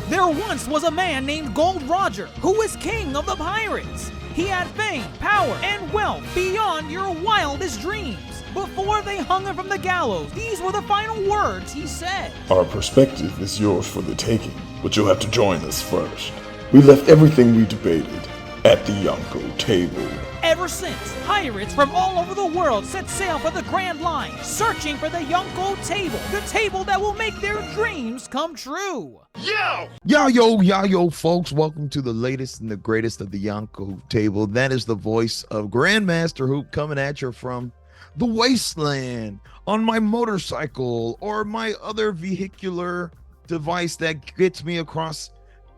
There once was a man named Gold Roger who was king of the pirates. He had fame, power, and wealth beyond your wildest dreams. Before they hung him from the gallows, these were the final words he said. Our perspective is yours for the taking, but you'll have to join us first. We left everything we debated at the Yonko table. Ever since, pirates from all over the world set sail for the Grand Line, searching for the Yonko table, the table that will make their dreams come true. Yo, folks. Welcome to the latest and the greatest of the Yonko table. That is the voice of Grandmaster Hoop coming at you from the wasteland on my motorcycle or my other vehicular device that gets me across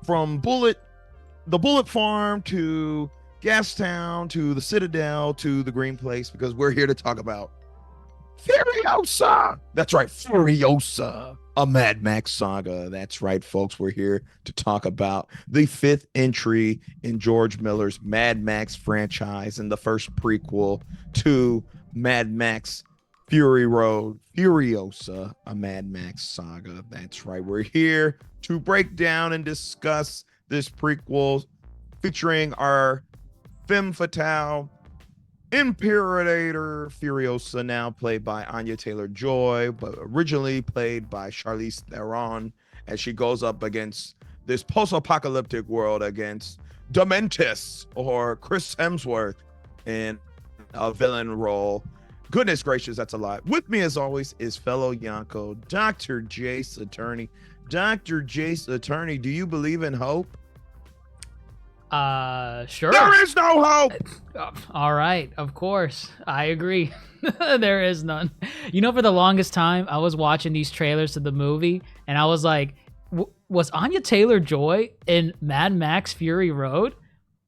from the Bullet Farm to Gastown to the Citadel to the Green Place, because we're here to talk about Furiosa. That's right, Furiosa, a Mad Max saga. That's right, folks. We're here to talk about the fifth entry in George Miller's Mad Max franchise and the first prequel to Mad Max Fury Road, Furiosa, a Mad Max saga. That's right. We're here to break down and discuss this prequel featuring our femme fatale Imperator Furiosa, now played by Anya Taylor-Joy, but originally played by Charlize Theron, as she goes up against this post-apocalyptic world against Dementis or Chris Hemsworth in a villain role. Goodness gracious, that's a lot. With me, as always, is fellow Yonko, Dr. Jace Attorney. Dr. Jace Attorney, do you believe in hope? Sure. There is no hope. All right, of course. I agree. There is none. You know, for the longest time, I was watching these trailers to the movie, and I was like, was Anya Taylor-Joy in Mad Max Fury Road?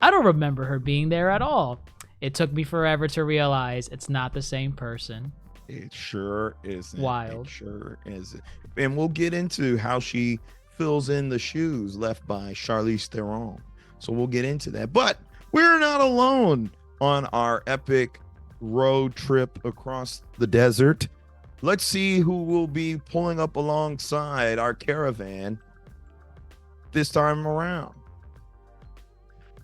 I don't remember her being there at all. It took me forever to realize it's not the same person. It sure isn't. Wild. It sure isn't. And we'll get into how she fills in the shoes left by Charlize Theron. So we'll get into that. But we're not alone on our epic road trip across the desert. Let's see who will be pulling up alongside our caravan this time around.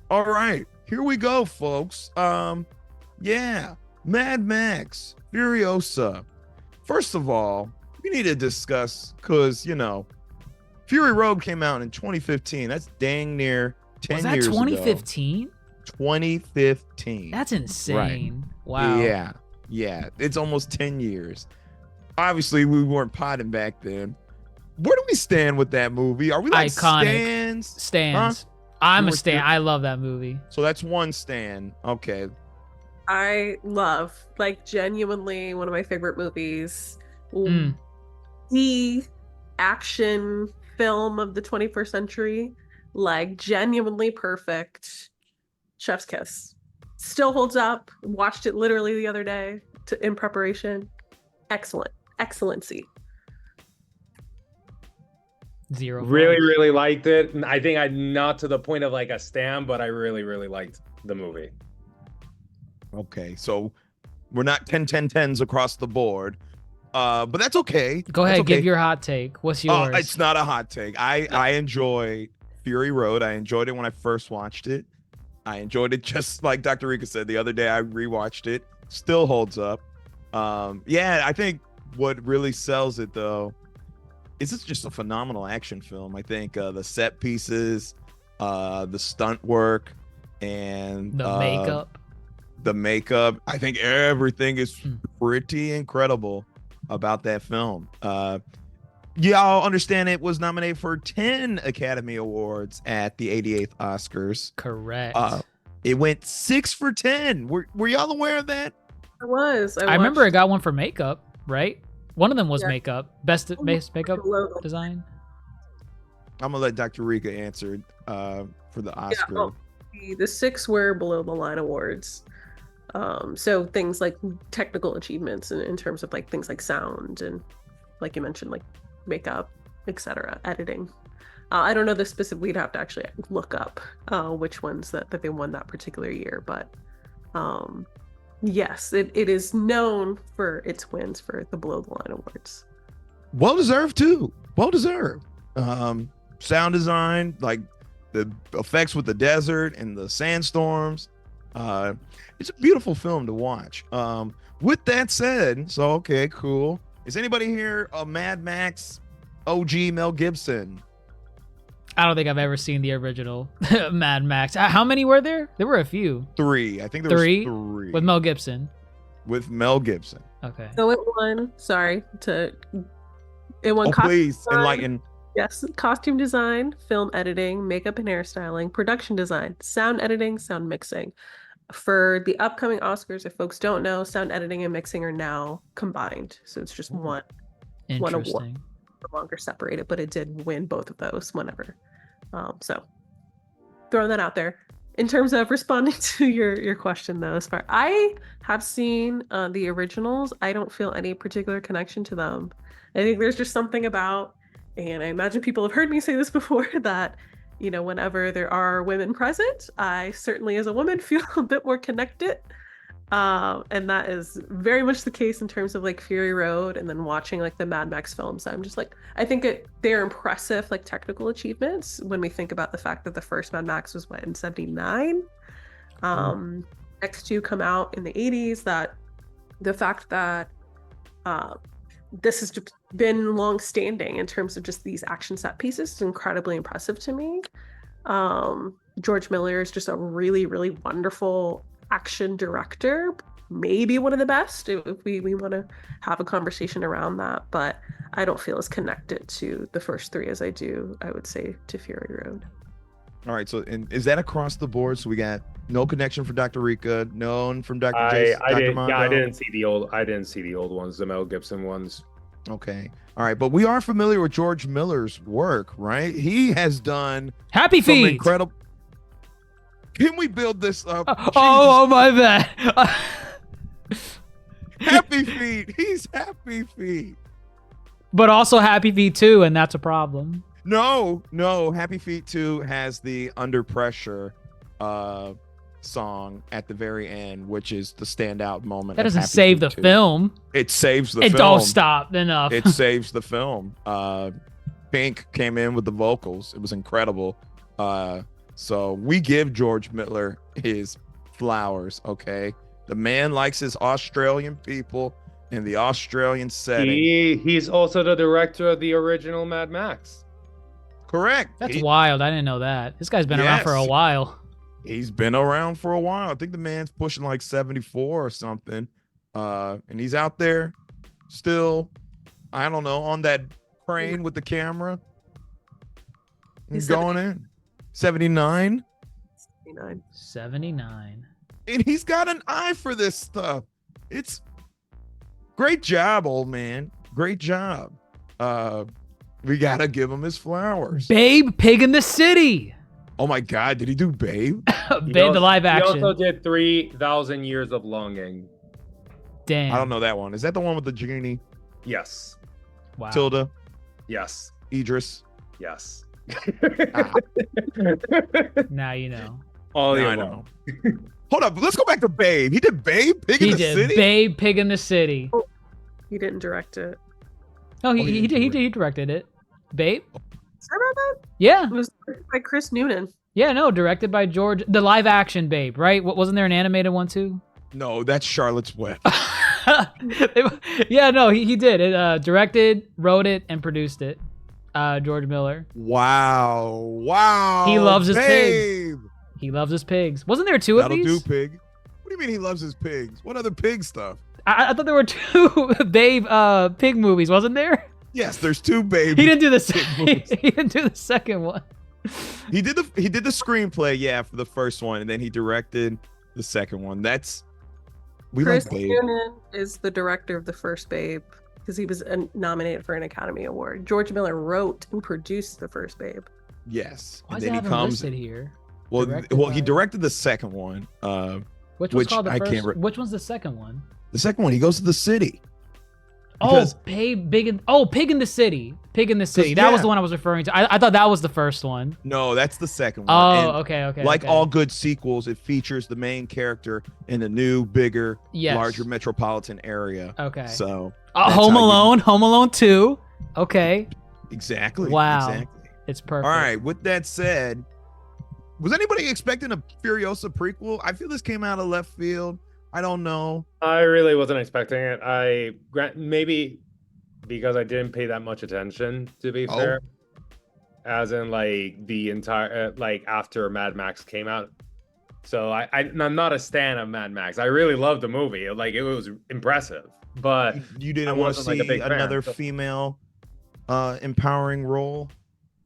All right, here we go, folks. Yeah, Mad Max Furiosa. First of all, we need to discuss, because, you know, Fury Road came out in 2015. That's dang near 10 years ago. Was that 2015? 2015. That's insane. Right. Wow. Yeah. It's almost 10 years. Obviously, we weren't potting back then. Where do we stand with that movie? Are we like iconic stands? Huh? I'm a stan. I love that movie. So that's one stan. Okay. I love, like, genuinely one of my favorite movies. The action film of the 21st century. Like, genuinely perfect. Chef's kiss. Still holds up. Watched it literally the other day in preparation. Excellent. Excellency. Zero. Really liked it. And I think I'm not to the point of like a stan, but I really liked the movie. Okay, so we're not 10-10-10s across the board. But that's okay. Go ahead, okay. Give your hot take. What's yours? It's not a hot take. I enjoy Fury Road. I enjoyed it when I first watched it. I enjoyed it just like Dr. Rika said the other day. I rewatched it. Still holds up. Yeah, I think what really sells it though is it's just a phenomenal action film. I think the set pieces, the stunt work, and the makeup. I think everything is pretty incredible about that film. Y'all understand it was nominated for 10 Academy Awards at the 88th Oscars. Correct. It went 6 for 10. Were y'all aware of that? I was. I remember it got one for makeup, right? One of them was makeup. Best makeup design. I'm gonna let Dr. Rika answer for the Oscar. Yeah, the 6 were below the line awards. So things like technical achievements in terms of like things like sound and, like you mentioned, like makeup, etc., editing. I don't know the specific. We'd have to actually look up which ones that they won that particular year, but yes, it is known for its wins for the below the line awards. Well deserved too. Well deserved. sound design, like the effects with the desert and the sandstorms. It's a beautiful film to watch. With that said, so okay, cool. Is anybody here a Mad Max OG Mel Gibson? I don't think I've ever seen the original Mad Max. How many were there? There were a few. 3. I think there Three? was 3 With Mel Gibson. with Mel Gibson. Okay. So it won. Sorry to. It won. Oh, costume please design, enlighten. Yes, costume design, film editing, makeup and hairstyling, production design, sound editing, sound mixing. For the upcoming Oscars, if folks don't know, sound editing and mixing are now combined. So it's just one award, Interesting. no longer separated, but it did win both of those whenever. So throwing that out there. In terms of responding to your question though, as far I have seen the originals, I don't feel any particular connection to them. I think there's just something about, and I imagine people have heard me say this before, that, you know, whenever there are women present, I certainly as a woman feel a bit more connected. And that is very much the case in terms of like Fury Road and then watching like the Mad Max films. I'm just like, I think they're impressive like technical achievements when we think about the fact that the first Mad Max was what, in 79? Next two come out in the 80s. That the fact that this has just been long standing in terms of just these action set pieces is incredibly impressive to me. George Miller is just a really, really wonderful action director, maybe one of the best if we want to have a conversation around that, but I don't feel as connected to the first 3 as I do, I would say, to Fury Road. All right, so and is that across the board? So we got no connection for Dr. Rika, none from Dr. Jason, I Dr. didn't. Mondo? Yeah, I didn't see the old ones, the Mel Gibson ones. Okay, all right, but we are familiar with George Miller's work, right? He has done Happy some Feet. incredible. Can we build this up? Oh, my bad. Happy Feet. He's Happy Feet. But also Happy Feet too, and that's a problem. No, Happy Feet 2 has the Under Pressure song at the very end, which is the standout moment. That of doesn't Happy save Feet the 2. film. It saves the It film. don't stop enough. It saves the film. Pink came in with the vocals. It was incredible. So we give George Miller his flowers, okay? The man likes his Australian people in the Australian setting. He's also the director of the original Mad Max. Correct. That's wild. I didn't know that. This guy's been around for a Yes. while. He's been around for a while. I think the man's pushing like 74 or something. And he's out there still, I don't know, on that crane with the camera. He's going in. 79. 79. And he's got an eye for this stuff. It's great job, old man. Great job. We gotta give him his flowers. Babe, Pig in the City. Oh my God, did he do Babe? Babe, the live action. He also did 3,000 Years of Longing. Damn. I don't know that one. Is that the one with the genie? Yes. Wow. Tilda, Yes. Idris. Yes. Now you know. All the Now I above. know. Hold up, let's go back to Babe. He did Babe, Pig in He the did City. Babe, Pig in the City. He didn't direct it. No, he he didn't do directed it. Babe? Sorry about that. Yeah. It was directed by Chris Noonan. Yeah, no, directed by George. The live action Babe, right? Wasn't there an animated one too? No, that's Charlotte's Web. Yeah, no, he did. It directed, wrote it, and produced it. George Miller. Wow. He loves his Babe. He loves his pigs. Wasn't there 2 of That'll these? do, Pig. What do you mean he loves his pigs? What other pig stuff? I thought there were 2 Babe pig movies, wasn't there? Yes, there's 2 Babe. He didn't do the Pig movies. he didn't do the second one. He did the screenplay, yeah, for the first one, and then he directed the second one. We Chris like Babe. Noonan is the director of the first Babe because he was nominated for an Academy Award. George Miller wrote and produced the first Babe. Yes. Why And does it then have he him comes. listed here? Well, Directed he by- directed the second one. Which which called the I first? can't Which one's the second one? The second one, he goes to the city. Oh, Because- Pig in the City. Pig in the City. That was yeah. the one I was referring to. I thought that was the first one. No, that's the second one. Oh, And okay. like okay. all good sequels, it features the main character in a new, bigger, Yes. larger metropolitan area. Okay. So that's Home how you- Alone. Home Alone 2. Okay. exactly. Wow. Exactly. It's perfect. All right. With that said, was anybody expecting a Furiosa prequel? I feel this came out of left field. I don't know. I really wasn't expecting it. Maybe because I didn't pay that much attention, to be fair. As in, like, the entire like after Mad Max came out. So I'm not a stan of Mad Max. I really loved the movie. Like, it was impressive, but You didn't want to see another female empowering role.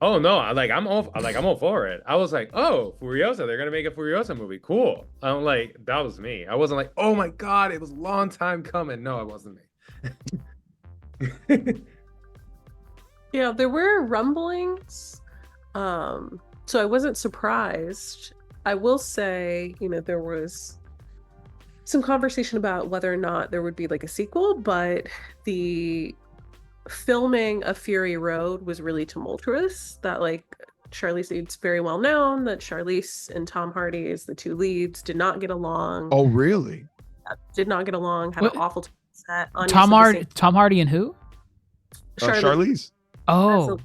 Oh no, I'm all for it. I was like, oh, Furiosa, they're gonna make a Furiosa movie. Cool. I'm like, that was me. I wasn't like, oh my god, it was a long time coming. No, it wasn't me. Yeah, there were rumblings. So I wasn't surprised. I will say, there was some conversation about whether or not there would be like a sequel, but the filming of Fury Road was really tumultuous. That like Charlize, it's very well known that Charlize and Tom Hardy as the two leads did not get along. Oh, really? Did not get along. Had an awful set. Tom Hardy and who? Charlize. Oh,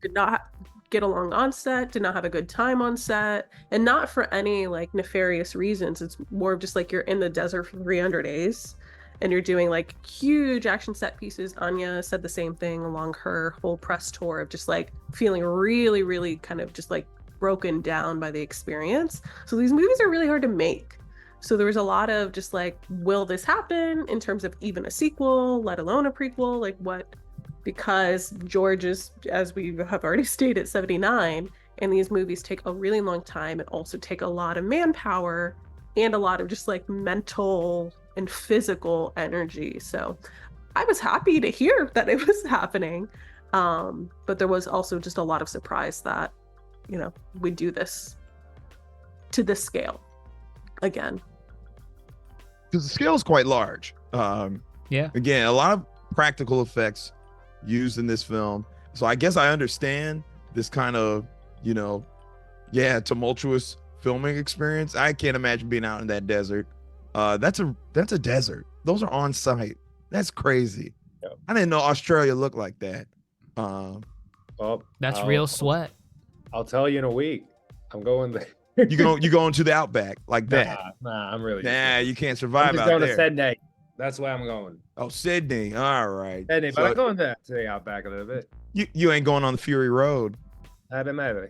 did not get along on set. Did not have a good time on set, and not for any like nefarious reasons. It's more of just like you're in the desert for 300 days. And you're doing like huge action set pieces. Anya said the same thing along her whole press tour of just like feeling really, really kind of just like broken down by the experience. So these movies are really hard to make. So there was a lot of just like, will this happen in terms of even a sequel, let alone a prequel? Like what? Because George is, as we have already stated, 79, and these movies take a really long time and also take a lot of manpower and a lot of just like mental and physical energy. So I was happy to hear that it was happening. But there was also just a lot of surprise that, we do this to this scale again. Because the scale is quite large. yeah. Again, a lot of practical effects used in this film. So I guess I understand this kind of, tumultuous filming experience. I can't imagine being out in that desert. That's a desert. Those are on site. That's crazy. Yep. I didn't know Australia looked like that. Well, That's real sweat. I'll tell you in a week. I'm going there. You going to the outback like that? Nah, I'm really. Nah, you can't survive I'm just out going there. to Sydney. That's where I'm going. Oh, Sydney. All right. Sydney, but I'm going to the outback a little bit. You ain't going on the Fury Road. Maybe.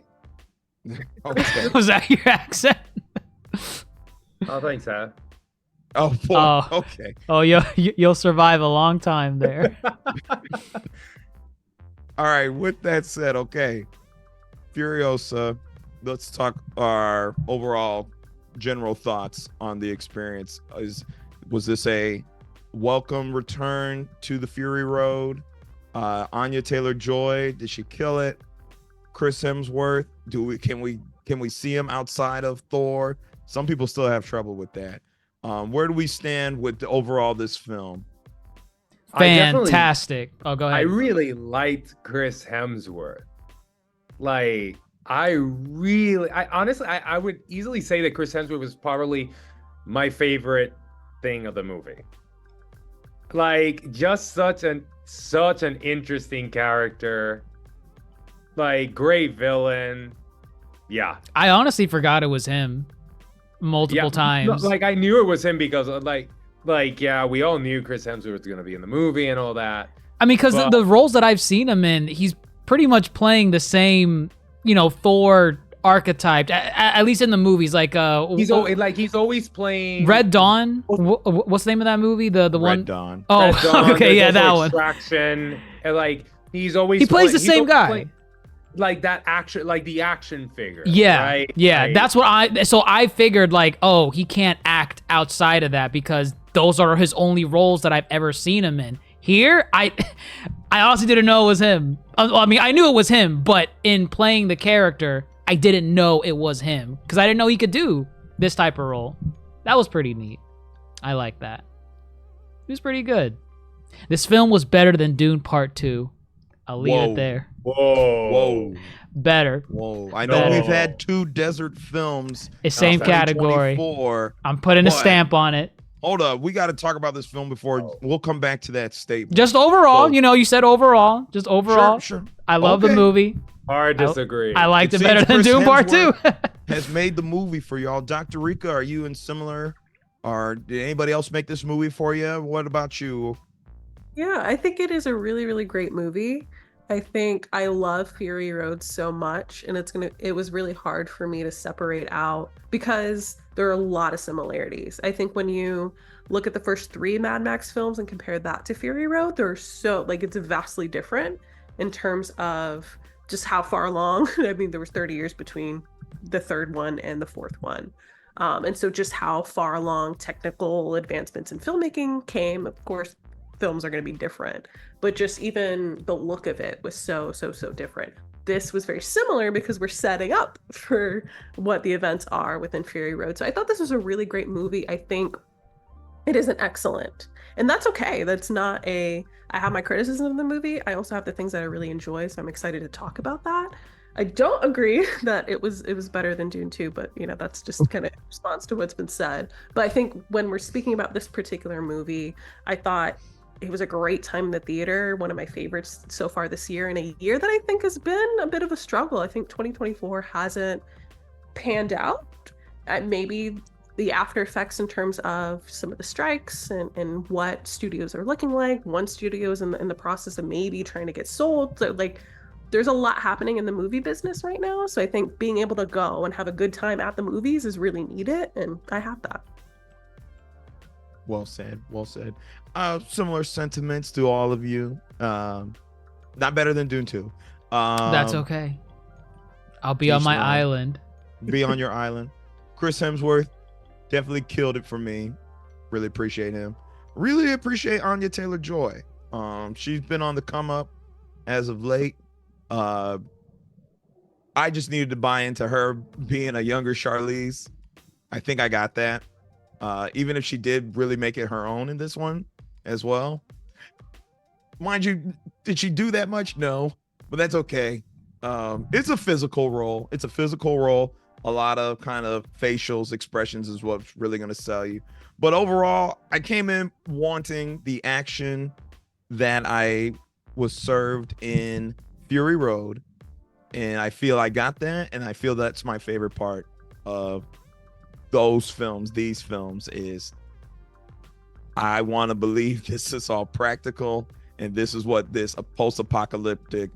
Okay. Was that your accent? I think so. Oh, boy. Oh. Okay. Oh, you'll survive a long time there. All right. With that said, okay. Furiosa, let's talk our overall general thoughts on the experience. Was this a welcome return to the Fury Road? Anya Taylor-Joy, did she kill it? Chris Hemsworth, can we see him outside of Thor? Some people still have trouble with that. Where do we stand with overall this film? Fantastic. Oh, go ahead. I really liked Chris Hemsworth. Like, I honestly, I would easily say that Chris Hemsworth was probably my favorite thing of the movie. Like, just such an interesting character. Like, great villain. Yeah. I honestly forgot it was him multiple times. Like, I knew it was him because yeah, we all knew Chris Hemsworth was going to be in the movie and all that. I mean, because the roles that I've seen him in, he's pretty much playing the same, Thor archetype, at least in the movies. Like, he's always playing Red Dawn. What's the name of that movie? The one. Red Dawn. Oh, Red Dawn. okay, yeah, that one. Extraction. And like, he plays the same guy. Like that action, like the action figure. Yeah, right? yeah. Like, that's what I figured, like, oh, he can't act outside of that because those are his only roles that I've ever seen him in. Here, I honestly didn't know it was him. I mean, I knew it was him, but in playing the character, I didn't know it was him because I didn't know he could do this type of role. That was pretty neat. I like that. It was pretty good. This film was better than Dune Part 2. I'll leave it there. Whoa. Better. Whoa. I know we've had 2 desert films. It's same category. I'm putting a stamp on it. Hold up. We got to talk about this film before we'll come back to that statement. Just overall, you said overall. Just overall. Sure. I love the movie. Hard disagree. I liked it It better seems than Chris Doom Part 2. Hemsworth has made the movie for y'all. Dr. Rika, are you in similar, or did anybody else make this movie for you? What about you? Yeah, I think it is a really, really great movie. I think I love Fury Road so much, and it was really hard for me to separate out because there are a lot of similarities. I think when you look at the first three Mad Max films and compare that to Fury Road, they're so like it's vastly different in terms of just how far along. I mean, there was 30 years between the third one and the fourth one. And so just how far along technical advancements in filmmaking came. Of course, films are going to be different, but just even the look of it was so different. This was very similar because we're setting up for what the events are within Fury Road. So I thought this was a really great movie. I think it isn't excellent, and that's okay. That's not a I have my criticism of the movie. I also have the things that I really enjoy, so I'm excited to talk about that. I don't agree that it was better than Dune 2, but that's just kind of response to what's been said. But I think when we're speaking about this particular movie, I thought it was a great time in the theater, one of my favorites so far this year, in a year that I think has been a bit of a struggle. I think 2024 hasn't panned out. Maybe the after effects in terms of some of the strikes and what studios are looking like. One studio is in the process of maybe trying to get sold. So like there's a lot happening in the movie business right now. So I think being able to go and have a good time at the movies is really needed. And I have that. Well said. Well said. Similar sentiments to all of you. Not better than Dune 2. That's okay. I'll be on my island. Be on your island. Chris Hemsworth definitely killed it for me. Really appreciate him. Really appreciate Anya Taylor-Joy. She's been on the come up as of late. I just needed to buy into her being a younger Charlize. I think I got that. Even if she did really make it her own in this one as well. Mind you, did she do that much? No, but that's okay. It's a physical role. It's a physical role. A lot of kind of facials, expressions is what's really going to sell you. But overall, I came in wanting the action that I was served in Fury Road. And I feel I got that. And I feel that's my favorite part of those films, these films, is I want to believe this is all practical. And this is what this a post-apocalyptic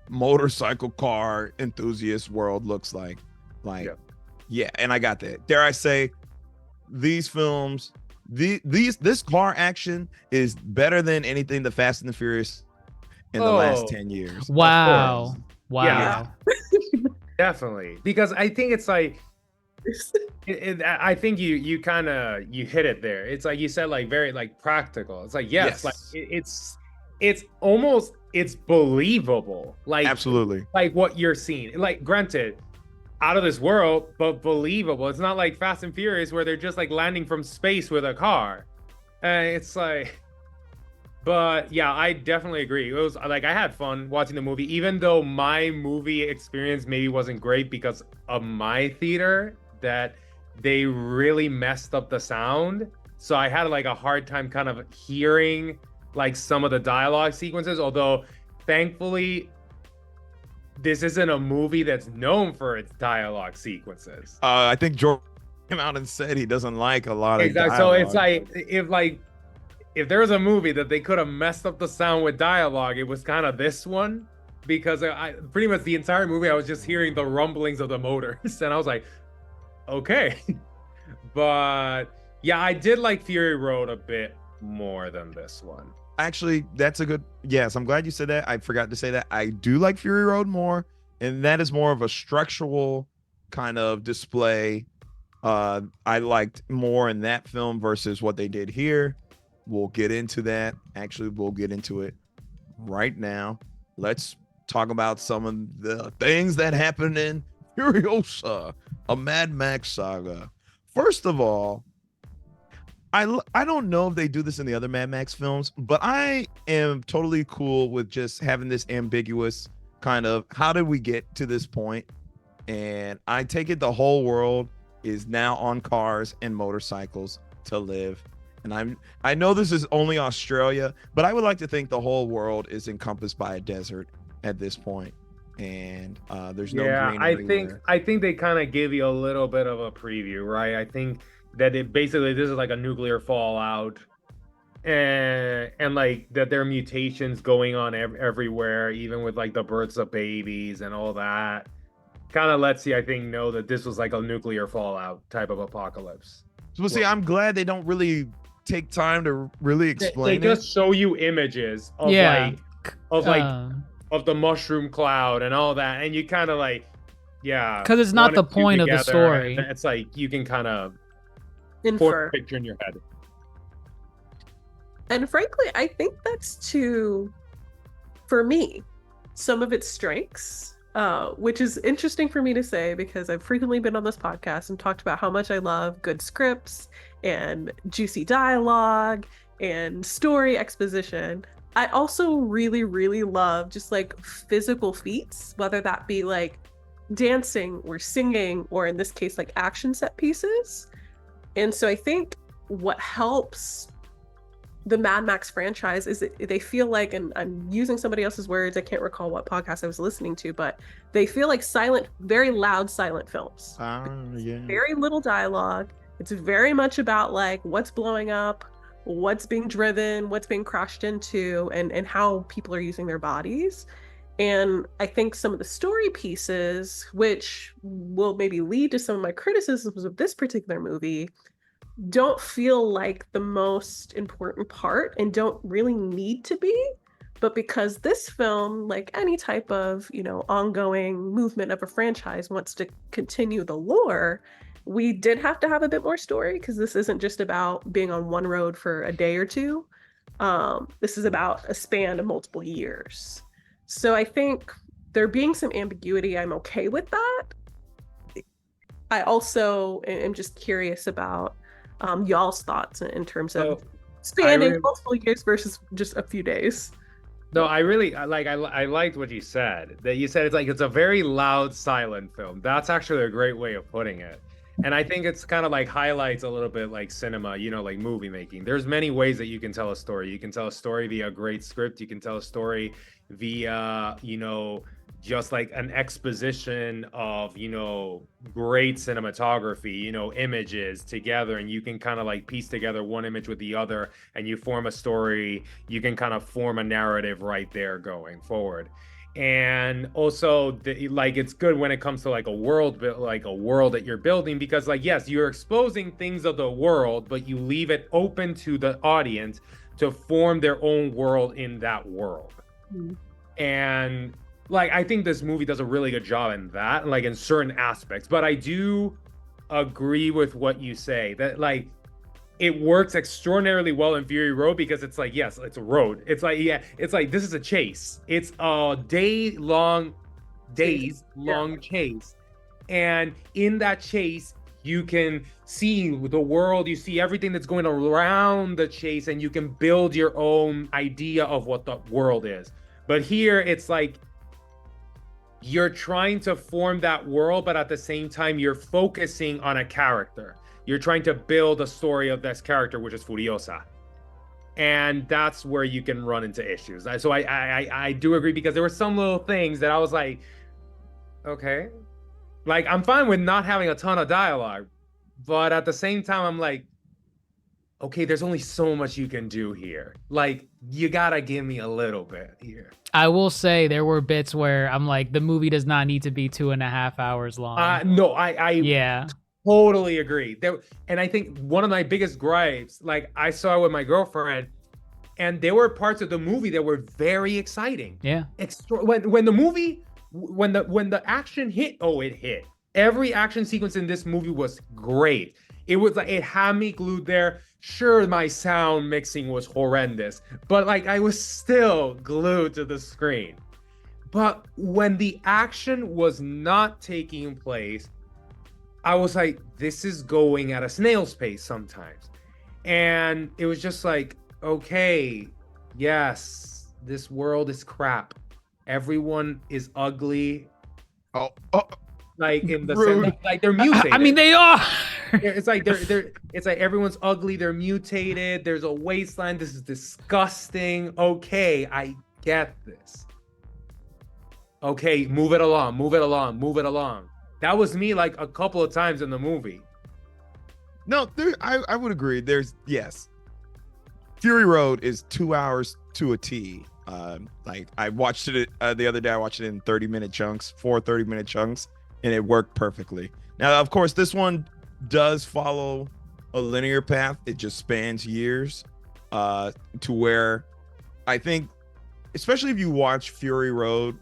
motorcycle car enthusiast world looks like. Yeah, and I got that. Dare I say, these films, this car action is better than anything the Fast and the Furious in the last 10 years. Wow. Yeah. Definitely. Because I think it's like I think you kind of hit it there. It's like you said, like very like practical. It's like yes. Like it's almost believable. Like absolutely. Like what you're seeing. Like granted, out of this world, but believable. It's not like Fast and Furious where they're just like landing from space with a car. And it's like, but yeah, I definitely agree. It was like I had fun watching the movie, even though my movie experience maybe wasn't great because of my theater, that they really messed up the sound. So I had like a hard time kind of hearing like some of the dialogue sequences, although thankfully this isn't a movie that's known for its dialogue sequences. I think George came out and said he doesn't like a lot of dialogue. So it's like if there was a movie that they could have messed up the sound with dialogue, it was kind of this one, because I pretty much the entire movie I was just hearing the rumblings of the motors and I was like, okay. But yeah, I did like Fury Road a bit more than this one. Actually, that's a good, yes, I'm glad you said that. I forgot to say that. I do like Fury Road more, and that is more of a structural kind of display. I liked more in that film versus what they did here. We'll get into that. Actually, we'll get into it right now. Let's talk about some of the things that happened in Furiosa, a Mad Max saga. First of all, I don't know if they do this in the other Mad Max films, but I am totally cool with just having this ambiguous kind of, how did we get to this point? And I take it the whole world is now on cars and motorcycles to live. And I know this is only Australia, but I would like to think the whole world is encompassed by a desert at this point. and there's no Yeah, green I think everywhere. they kind of give you a little bit of a preview, right? I think that it basically this is like a nuclear fallout, and like that there are mutations going on everywhere, even with like the births of babies and all that. Kind of lets you, I think, know that this was like a nuclear fallout type of apocalypse. So see, Well, I'm glad they don't really take time to really they explain it. just show you images of Yeah. of like Um, of the mushroom cloud and all that, and you kind of like, yeah, 'Cause it's not one the and two point of the together, and story. it's like you can kind of form Infer. a picture in your head. And frankly, I think that's for me, some of its strengths, which is interesting for me to say because I've frequently been on this podcast and talked about how much I love good scripts and juicy dialogue and story exposition. I also really, really love just like physical feats, whether that be like dancing or singing, or in this case, like action set pieces. And so I think what helps the Mad Max franchise is they feel like, and I'm using somebody else's words, I can't recall what podcast I was listening to, but they feel like very loud silent films. Yeah. Very little dialogue. It's very much about like what's blowing up, what's being driven, what's being crashed into, and how people are using their bodies. And I think some of the story pieces, which will maybe lead to some of my criticisms of this particular movie, don't feel like the most important part and don't really need to be. But because this film, like any type of, ongoing movement of a franchise, wants to continue the lore, we did have to have a bit more story because this isn't just about being on one road for a day or two. This is about a span of multiple years. So I think there being some ambiguity, I'm okay with that. I also am just curious about y'all's thoughts in terms of spanning multiple years versus just a few days. No, I liked what you said. That you said it's like it's a very loud, silent film. That's actually a great way of putting it. And I think it's kind of like highlights a little bit like cinema, like movie making. There's many ways that you can tell a story. You can tell a story via a great script. You can tell a story via, just like an exposition of, great cinematography, images together, and you can kind of like piece together one image with the other and you form a story. You can kind of form a narrative right there going forward. And also it's good when it comes to like a world that you're building, because like, yes, you're exposing things of the world, but you leave it open to the audience to form their own world in that world. Mm-hmm. And like, I think this movie does a really good job in that, like in certain aspects, but I do agree with what you say that like it works extraordinarily well in Fury Road, because it's like, yes, it's a road. It's like, yeah, it's like, this is a chase. It's a days long chase. And in that chase, you can see the world, you see everything that's going around the chase, and you can build your own idea of what the world is. But here it's like, you're trying to form that world, but at the same time, you're focusing on a character. You're trying to build a story of this character, which is Furiosa. And that's where you can run into issues. So I do agree, because there were some little things that I was like, okay. Like, I'm fine with not having a ton of dialogue, but at the same time, I'm like, okay, there's only so much you can do here. Like, you gotta give me a little bit here. I will say there were bits where I'm like, the movie does not need to be 2.5 hours long. No, I yeah. Totally agree. And I think one of my biggest gripes, like I saw it with my girlfriend, and there were parts of the movie that were very exciting. Yeah. When the action hit, it hit. Every action sequence in this movie was great. It was like, it had me glued there. Sure, my sound mixing was horrendous, but like I was still glued to the screen. But when the action was not taking place, I was like, this is going at a snail's pace sometimes. And it was just like, okay, yes, this world is crap. Everyone is ugly. Oh. Like in the Rude. sense, like they're mutated. I mean, they are. It's like it's like everyone's ugly, they're mutated, there's a wasteland, this is disgusting. Okay, I get this. okay, move it along, move it along, move it along. That was me like a couple of times in the movie. No, I would agree. Yes. Fury Road is 2 hours to a T. Like I watched it the other day. I watched it in 30-minute chunks, 30-minute chunks, and it worked perfectly. Now, of course, this one does follow a linear path. It just spans years, to where I think, especially if you watch Fury Road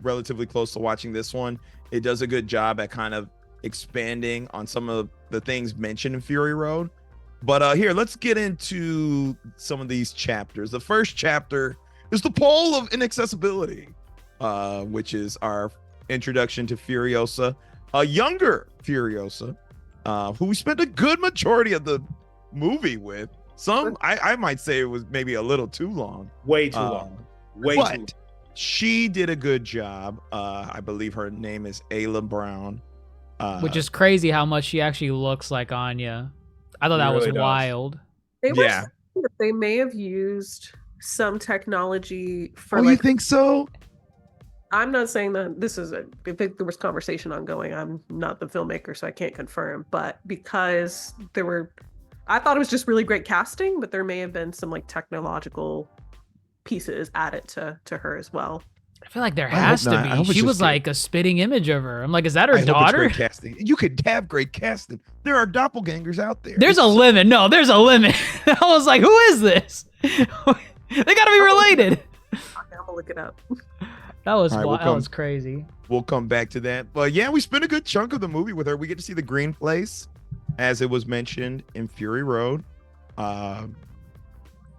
relatively close to watching this one, it does a good job at kind of expanding on some of the things mentioned in Fury Road. But here, let's get into some of these chapters. The first chapter is the pole of inaccessibility, which is our introduction to Furiosa, a younger Furiosa, who we spent a good majority of the movie with. I might say it was maybe a little too long. Way too long. Way too long. She did a good job. I believe her name is Ayla Brown. Which is crazy how much she actually looks like Anya. I thought that was wild. They were saying that they may have used some technology for. Oh, you think so? I'm not saying that this is I think there was conversation ongoing. I'm not the filmmaker, so I can't confirm. But because I thought it was just really great casting, but there may have been some like technological pieces added to her as well. I feel like there has to be. She was like a spitting image of her. I'm like, is that her daughter? Great casting. You could have great casting. There are doppelgangers out there. There's a limit. No, there's a limit. I was like, who is this? They gotta be related. I'm gonna look it up. That was that was crazy. We'll come back to that. But yeah, we spent a good chunk of the movie with her. We get to see the green place, as it was mentioned in Fury Road. And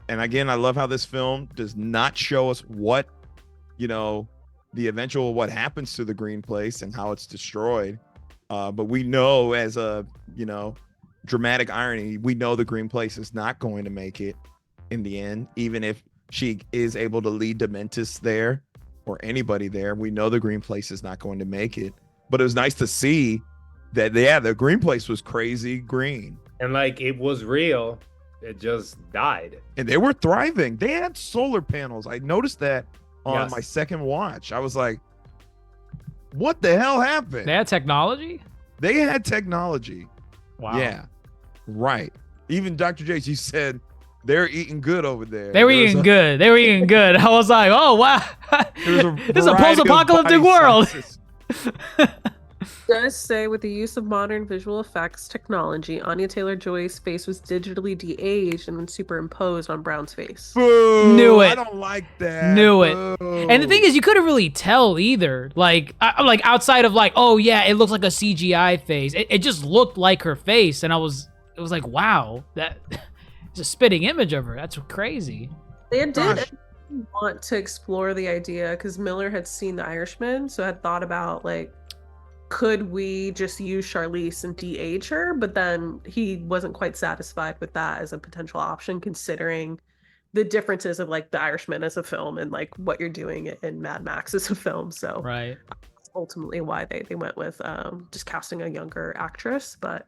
again, I love how this film does not show us what happens to the green place and how it's destroyed. But we know, as a, dramatic irony, we know the green place is not going to make it in the end, even if she is able to lead Dementis there or anybody there. We know the green place is not going to make it. But it was nice to see that, the green place was crazy green. And like, it was real. It just died. And they were thriving. They had solar panels. I noticed that on my second watch. I was like, what the hell happened? They had technology? They had technology. Wow. Yeah. Right. Even Dr. J, she said they're eating good over there. They were eating good. They were eating good. I was like, oh, wow. This is a post-apocalyptic world. Does say, with the use of modern visual effects technology, Anya Taylor-Joy's face was digitally de-aged and then superimposed on Brown's face. Boo, Knew it. I don't like that. Knew Boo. it. And the thing is, you couldn't really tell either. Like outside of like, oh yeah, it looks like a CGI face. It just looked like her face, and it was like, wow, that it's a spitting image of her. That's crazy. They did want to explore the idea because Miller had seen The Irishman, so had thought about like, could we just use Charlize and de-age her? But then he wasn't quite satisfied with that as a potential option, considering the differences of like The Irishman as a film and like what you're doing in Mad Max as a film. So right, that's ultimately why they went with just casting a younger actress. But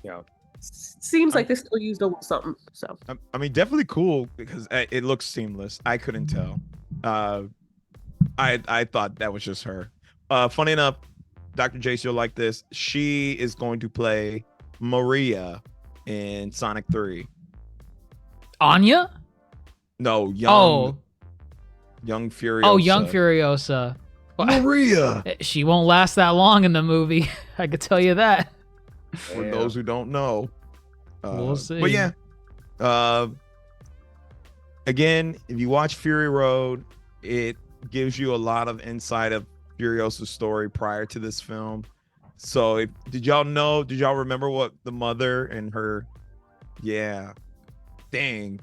yeah, seems like they still used a little something. So I mean, definitely cool because it looks seamless. I couldn't tell. I thought that was just her. Funny enough, Dr. Jace, you'll like this. She is going to play Maria in Sonic 3. Anya? No, young Furiosa. Oh, young Furiosa. Maria. She won't last that long in the movie. I could tell you that. For those who don't know. We'll see. But yeah. Again, if you watch Fury Road, it gives you a lot of insight of Furiosa's story prior to this film. So did y'all remember what the mother and her, dang.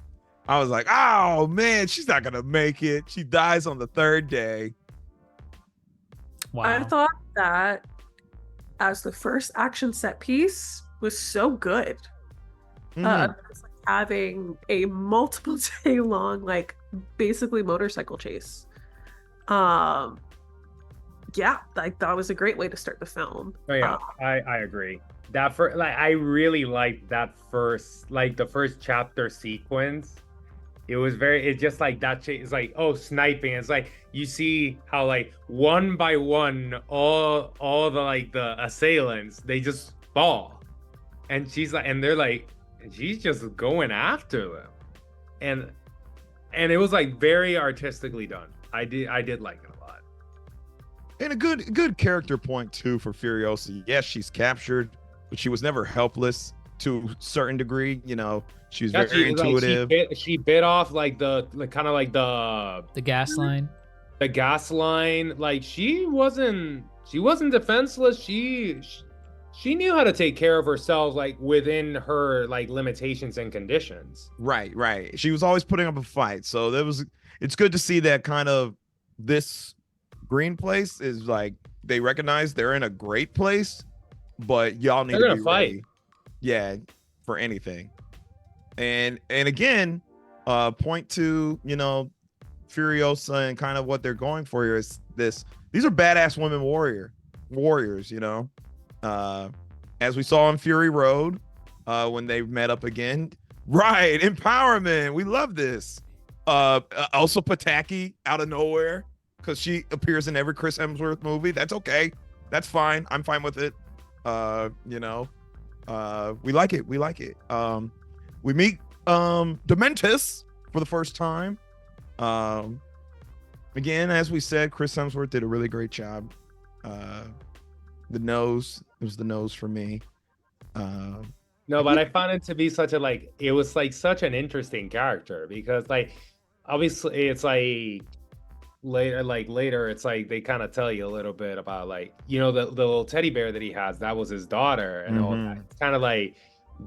I was like, oh man, she's not gonna make it. She dies on the third day. Wow. I thought that as the first action set piece was so good. It's like having a multiple day long, like basically motorcycle chase. Yeah, like that was a great way to start the film. Oh yeah, I agree. That I really liked that first, like the first chapter sequence, it was very, it just like that it's like, oh, sniping. It's like you see how like one by one all the like the assailants, they just fall. And she's like, and they're like, and she's just going after them. And it was like very artistically done. I did like it a lot. And a good character point too for Furiosa. Yes, she's captured, but she was never helpless to a certain degree. You know, she was very intuitive. Like, she bit off like the kind of like The gas line. the gas line. Like she wasn't defenseless. She knew how to take care of herself, like within her like limitations and conditions. Right. She was always putting up a fight. So it's good to see that kind of this green place is like they recognize they're in a great place, but y'all need to be fight. ready. Yeah, for anything. And again, point to, you know, Furiosa and kind of what they're going for here is this. These are badass women warriors, you know. As we saw on Fury Road, when they met up again. Right, empowerment. We love this. Also Pataki out of nowhere, because she appears in every Chris Hemsworth movie. That's okay. That's fine. I'm fine with it. You know, we like it. We meet Dementis for the first time. Again, as we said, Chris Hemsworth did a really great job. The nose, it was the nose for me. No, but I found it to be such a like, it was like such an interesting character because like obviously it's like later it's like they kind of tell you a little bit about like, you know, the little teddy bear that he has, that was his daughter and all that. It's kind of like,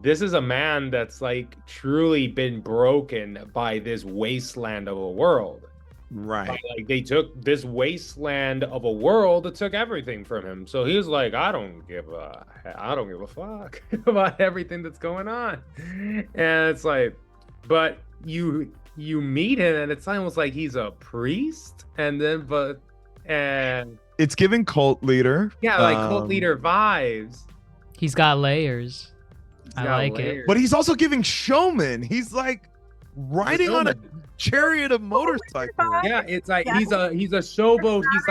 this is a man that's like truly been broken by this wasteland of a world. Right. Like they took this wasteland of a world that took everything from him. So he was like, I don't give a fuck about everything that's going on. And it's like, but you meet him and it's almost like he's a priest. And it's giving cult leader. Yeah, like cult leader vibes. He's got layers. I like it. But he's also giving showman. He's like riding on a chariot of motorcycle. Yeah, it's like he's a showboat. He's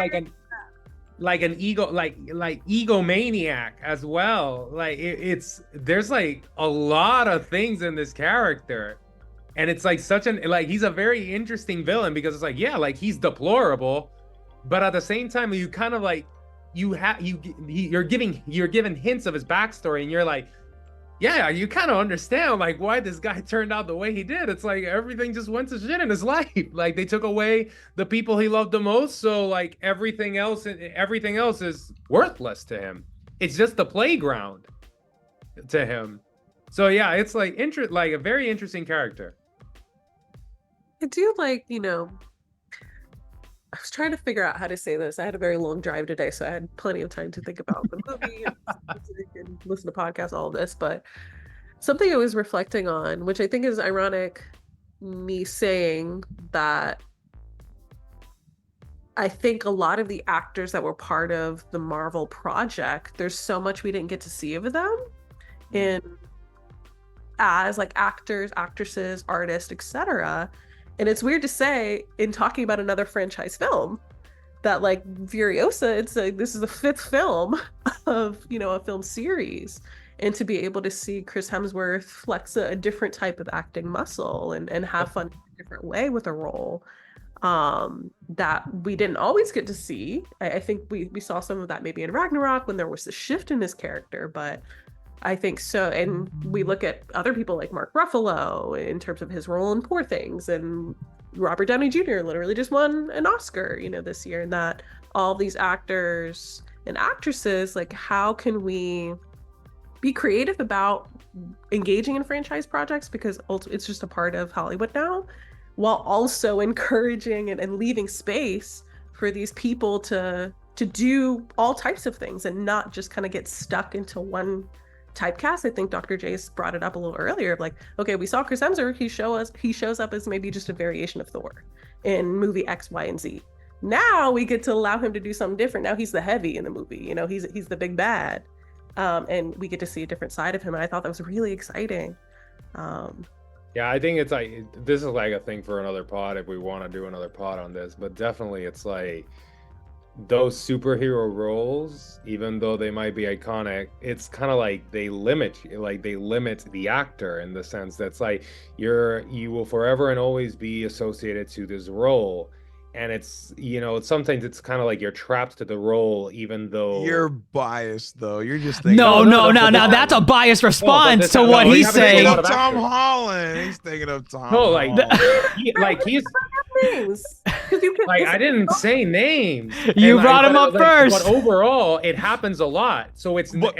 like an ego, like egomaniac as well. Like there's like a lot of things in this character, and it's like he's a very interesting villain because it's like, yeah, like he's deplorable, but at the same time you kind of like you're given hints of his backstory, and you're like, yeah, you kind of understand like why this guy turned out the way he did. It's like everything just went to shit in his life. Like they took away the people he loved the most, so like everything else is worthless to him. It's just the playground to him. So yeah, it's like like a very interesting character. I do like, you know, I was trying to figure out how to say this. I had a very long drive today, so I had plenty of time to think about the movie and listen to podcasts, all of this. But something I was reflecting on, which I think is ironic, me saying that I think a lot of the actors that were part of the Marvel project, there's so much we didn't get to see of them as like actors, actresses, artists, etc. And it's weird to say in talking about another franchise film that like Furiosa, this is the 5th film of, you know, a film series. And to be able to see Chris Hemsworth flex a different type of acting muscle and have fun in a different way with a role that we didn't always get to see. I think we saw some of that maybe in Ragnarok when there was a shift in his character, but I think so. And we look at other people like Mark Ruffalo in terms of his role in Poor Things, and Robert Downey Jr. literally just won an Oscar, you know, this year. And that all these actors and actresses, like, how can we be creative about engaging in franchise projects, because it's just a part of Hollywood now, while also encouraging and leaving space for these people to do all types of things and not just kind of get stuck into one typecast. I think Dr. Jace brought it up a little earlier of like, okay, we saw Chris Hemsworth, he shows up as maybe just a variation of Thor in movie X, Y, and Z. Now we get to allow him to do something different. Now he's the heavy in the movie, you know, he's the big bad. And we get to see a different side of him. And I thought that was really exciting. Yeah, Yeah, I think it's like this is like a thing for another pod if we want to do another pod on this, but definitely it's like those superhero roles, even though they might be iconic, it's kind of like they limit the actor in the sense that's like you will forever and always be associated to this role. And it's, sometimes it's kind of like you're trapped to the role, even though You're biased though. You're just thinking. No, no, no, no, that's a biased response this- to no, what we he's haven't saying. taken Of out Tom actors. Holland. He's thinking of Tom. No, like, Holland. he's Names. 'Cause you can, like, this I is- didn't say names. You And, brought him but, up first. But overall, it happens a lot. So it's But-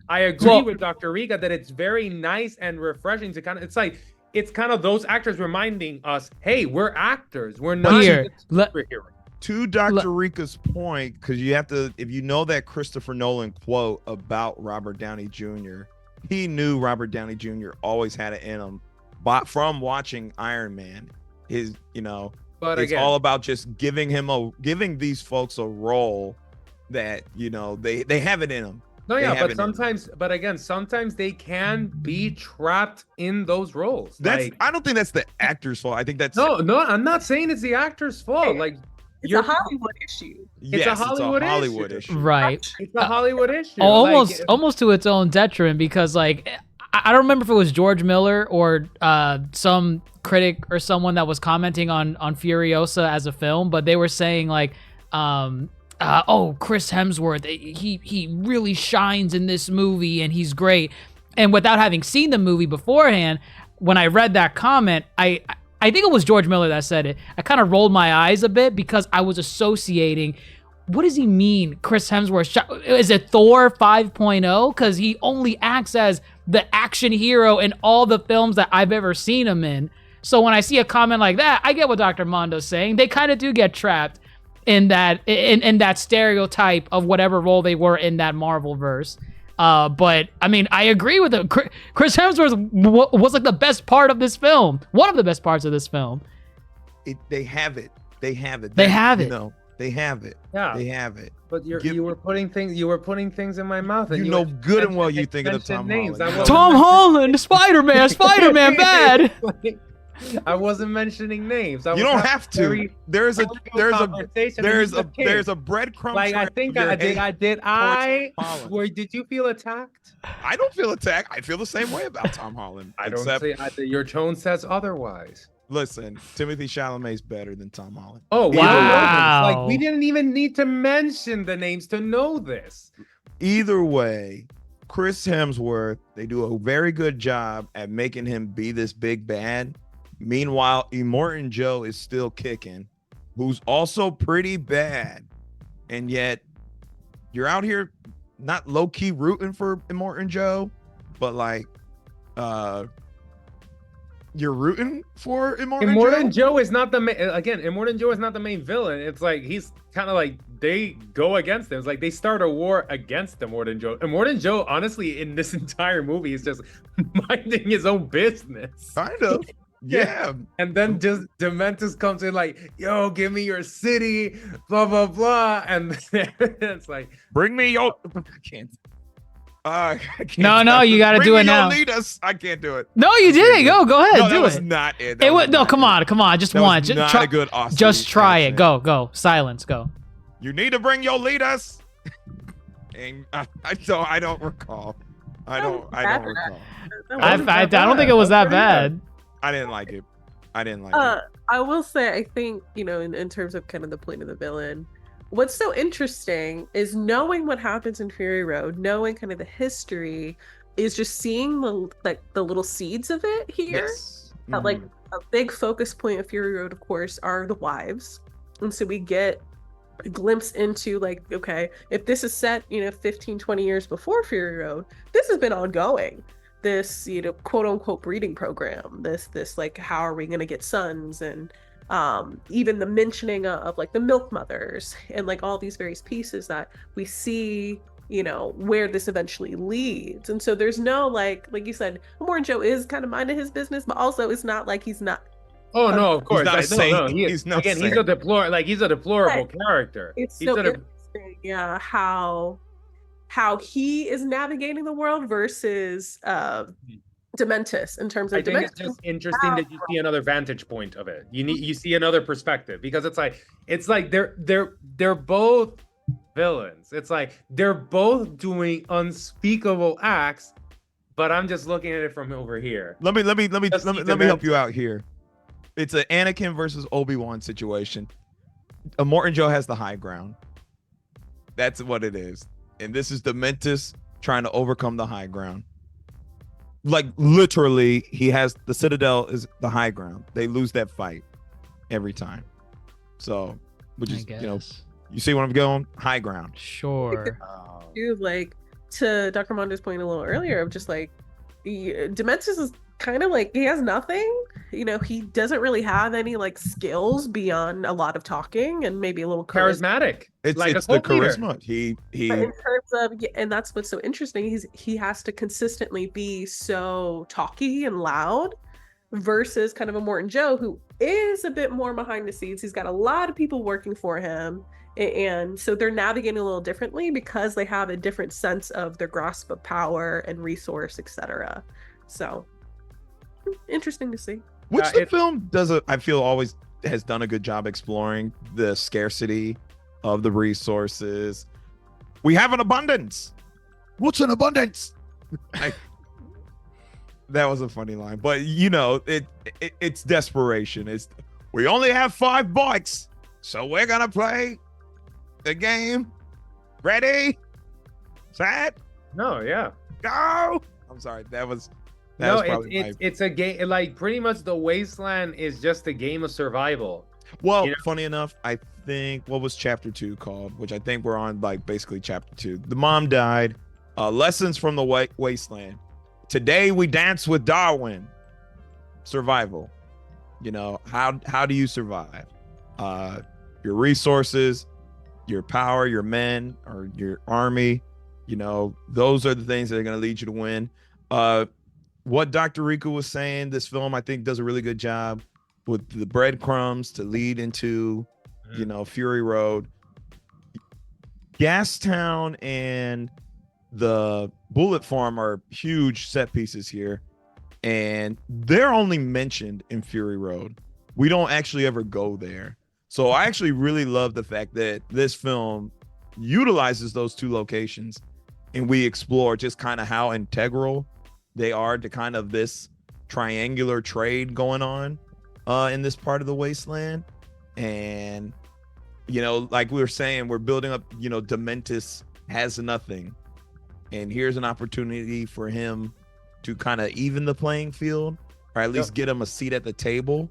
I agree Well- with Dr. Riga that it's very nice and refreshing to it's kind of those actors reminding us, hey, we're actors. We're not Here, just let- superheroes. To Dr. Rika's point, because you have to, if you know that Christopher Nolan quote about Robert Downey Jr., he knew Robert Downey Jr. always had it in him, but from watching Iron Man, But it's again, all about just giving these folks a role that they have it in them. no, they yeah, have but sometimes they can be trapped in those roles. I don't think that's the actor's fault. I think that's No, I'm not saying it's the actor's fault. Like, It's a Hollywood issue. yes, a Hollywood issue. Right. it's a Hollywood issue. Almost to its own detriment, because like I don't remember if it was George Miller or some critic or someone that was commenting on Furiosa as a film, but they were saying like Chris Hemsworth, he really shines in this movie and he's great. And without having seen the movie beforehand, when I read that comment, I think it was George Miller that said it. I kind of rolled my eyes a bit because I was associating, what does he mean, Chris Hemsworth? Is it Thor 5.0? Because he only acts as the action hero in all the films that I've ever seen him in. So when I see a comment like that, I get what Dr. Mondo's saying. They kind of do get trapped in that stereotype of whatever role they were in that Marvel verse. But I mean, I agree with him. Chris Hemsworth was like the best part of this film. One of the best parts of this film. They have it. They have it. They have it. They have it. Yeah. They have it. But you were putting things in my mouth. And You know good and well you mentioned think of the Tom names. Holland. I wasn't Tom mentioning- Holland, Spider-Man bad. I wasn't mentioning names. You don't have to. There's a breadcrumb. Like, I trail think of your I hate did. towards Tom Holland. Did you feel attacked? I don't feel attacked. I feel the same way about Tom Holland. I don't except, say. Your tone says otherwise. listen, Timothy Chalamet's better than Tom Holland. Oh, Wow. Like, we didn't even need to mention the names to know this. Either way, Chris Hemsworth, they do a very good job at making him be this big bad. Meanwhile, Immortan Joe is still kicking, who's also pretty bad. And yet, you're out here not low-key rooting for Immortan Joe, but like, you're rooting for Immortan Joe is not the main. Again, Immortan Joe is not the main villain. It's like he's kind of like they go against him. It's like they start a war against Immortan Joe. Immortan Joe, honestly, in this entire movie, is just minding his own business. Kind of. Yeah. And then just Dementus comes in like, yo, give me your city, blah, blah, blah. And it's like, Bring me your. I can't. I can't No, you got to do it now. Lead us. I can't do it. No, you did it. Go ahead, No, that do was it. not it. It was, was no, not come it. on, just That one. was not a good Austin Just try it. accent. Go. Silence. Go. You need to bring your leaders. And I don't recall. I don't recall. I don't think it was that bad. I didn't like it. it. I will say, I think, in terms of kind of the point of the villain, what's so interesting is knowing what happens in Fury Road, knowing kind of the history, is just seeing the little seeds of it here. Yes. Like a big focus point of Fury Road, of course, are the wives. And so we get a glimpse into like, okay, if this is set, 15, 20 years before Fury Road, this has been ongoing. This, quote unquote breeding program, this like, how are we going to get sons? And even the mentioning of like the milk mothers and like all these various pieces that we see, where this eventually leads. And so there's no like you said, Immortan Joe is kind of minding his business, but also it's not like he's not. oh no, of course. not a No, saint. he is. He's no Again, saint. he's a deplorable character. It's He's so a de- interesting, yeah, how he is navigating the world versus Dementis in terms of I think it's Dementis. just interesting that you see another vantage point of it. You see another perspective, because it's like they're both villains. It's like they're both doing unspeakable acts, but I'm just looking at it from over here. Let me Just see help you Dementis. out here. It's an Anakin versus Obi-Wan situation. Immortan Joe has the high ground. That's what it is. And this is Dementis trying to overcome the high ground. Like literally, he has the Citadel is the high ground. They lose that fight every time. So, which is, you know, you see what I'm going? High ground. Sure. Too, like, to Dr. Mondo's point a little earlier of just like Dementis is kind of like he has nothing. You know, he doesn't really have any like skills beyond a lot of talking and maybe a little charisma. Charismatic. It's like it's a the cult leader. charisma. He But in terms of, and that's what's so interesting, he has to consistently be so talky and loud versus kind of a Morton Joe who is a bit more behind the scenes. He's got a lot of people working for him. And so they're navigating a little differently because they have a different sense of their grasp of power and resource, etc. So interesting to see. which the film does I feel always has done a good job exploring the scarcity of the resources. We have an abundance. What's an abundance? That was a funny line, but you know, it's desperation. It's we only have 5 bikes, so we're gonna play the game. Ready, set, No, yeah. go. I'm sorry, that was it's a game. Like pretty much the Wasteland is just a game of survival. Well, you know? funny enough, I think what was chapter 2 called, which I think we're on like basically chapter 2. The mom died. Lessons from the Wasteland. Today we dance with Darwin. Survival. You know, how do you survive? Your resources, your power, your men, or your army. You know, those are the things that are going to lead you to win. What Dr. Riku was saying, this film I think does a really good job with the breadcrumbs to lead into, you know, Fury Road. Gastown and the Bullet Farm are huge set pieces here, and they're only mentioned in Fury Road. We don't actually ever go there. So I actually really love the fact that this film utilizes those 2 locations, and we explore just kind of how integral they are to kind of this triangular trade going on in this part of the Wasteland. And, you know, like we were saying, we're building up, you know, Dementis has nothing. And here's an opportunity for him to kind of even the playing field, or at least get him a seat at the table.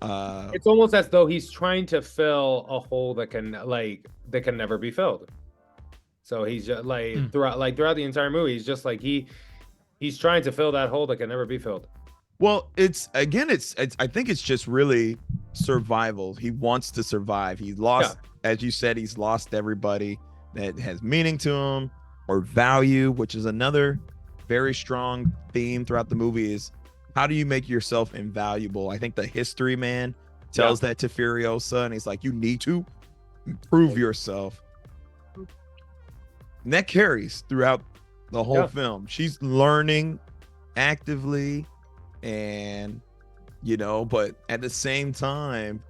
It's almost as though he's trying to fill a hole that can never be filled. So he's just like throughout the entire movie, he's just like he's trying to fill that hole that can never be filled. Well, it's I think it's just really survival. He wants to survive. He lost, as you said, he's lost everybody that has meaning to him or value, which is another very strong theme throughout the movie. Is how do you make yourself invaluable? I think the history man tells that to Furiosa, and he's like, you need to improve yourself. And that carries throughout the whole film. She's learning actively, and you know, but at the same time,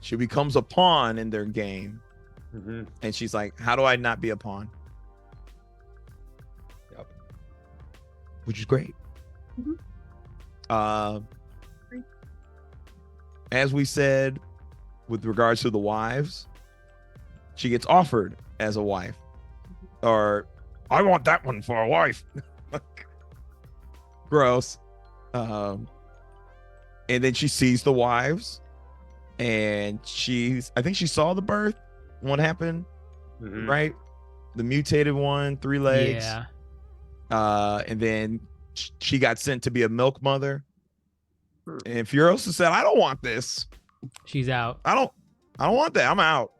she becomes a pawn in their game. And she's like, how do I not be a pawn? Which is great. As we said, with regards to the wives, she gets offered as a wife, or I want that one for a wife. Gross. And then she sees the wives, and I think she saw the birth. What happened, right? The mutated one, 3 legs. Yeah. And then she got sent to be a milk mother. And Furiosa said, I don't want this. She's out. I don't want that. I'm out.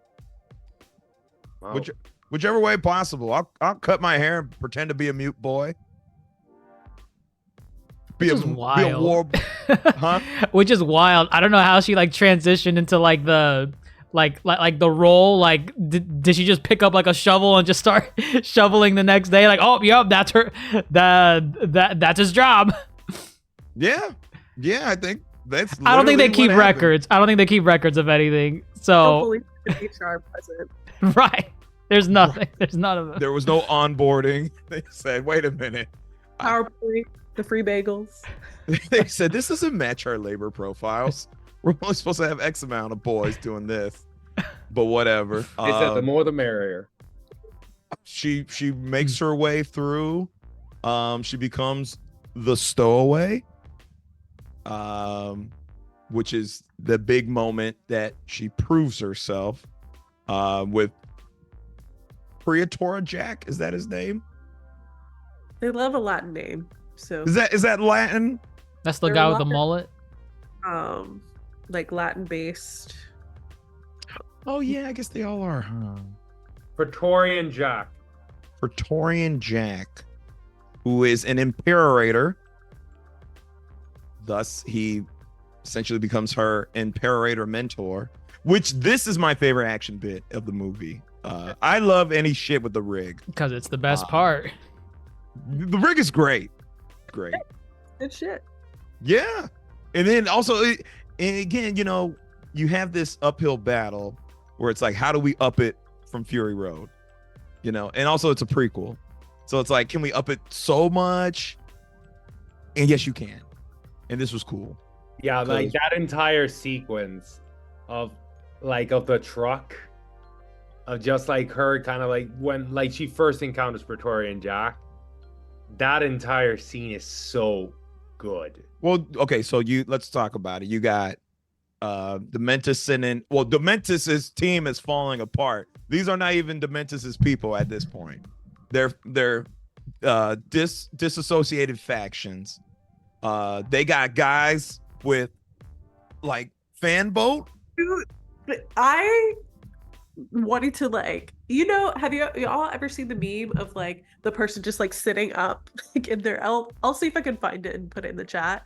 Wow. Whichever way possible. I'll cut my hair and pretend to be a mute boy. Be a war, huh? Which is wild. I don't know how she like transitioned into like the like the role? Like, did she just pick up like a shovel and just start shoveling the next day? Like, oh, yep, that's her. That's his job. Yeah, I think that's. I don't think they literally keep what happened. records. I don't think they keep records of anything. So Hopefully, the HR present. right, there's nothing. There's none of it. There was no onboarding. They said, "Wait a minute." PowerPoint, the free bagels. They said this doesn't match our labor profiles. We're only supposed to have X amount of boys doing this, but whatever. They said the more the merrier. She makes her way through. She becomes the stowaway, which is the big moment that she proves herself with Furiosa Jack. Is that his name? They love a Latin name, so Is that Latin? That's the They're guy with the longer. mullet. like Latin based. Oh yeah, I guess they all are, huh? Praetorian Jack. Praetorian Jack, who is an imperator. Thus, he essentially becomes her imperator mentor, which this is my favorite action bit of the movie. I love any shit with the rig. Because it's the best part. The rig is great. Great. Good shit. Yeah. And then also, and again, you know, you have this uphill battle where it's like, how do we up it from Fury Road? You know, and also it's a prequel. So it's like, can we up it so much? And yes, you can. And this was cool. Yeah, like that entire sequence of the truck, of just like her kind of like when like she first encounters Praetorian Jack. That entire scene is so good. Well, okay, so let's talk about it. You got Dementus Dementus's team is falling apart. These are not even Dementus's people at this point. They're disassociated factions. They got guys with like fan boat. Dude, I wanted to have y'all ever seen the meme of like the person just like sitting up like in their I'll see if I can find it and put it in the chat.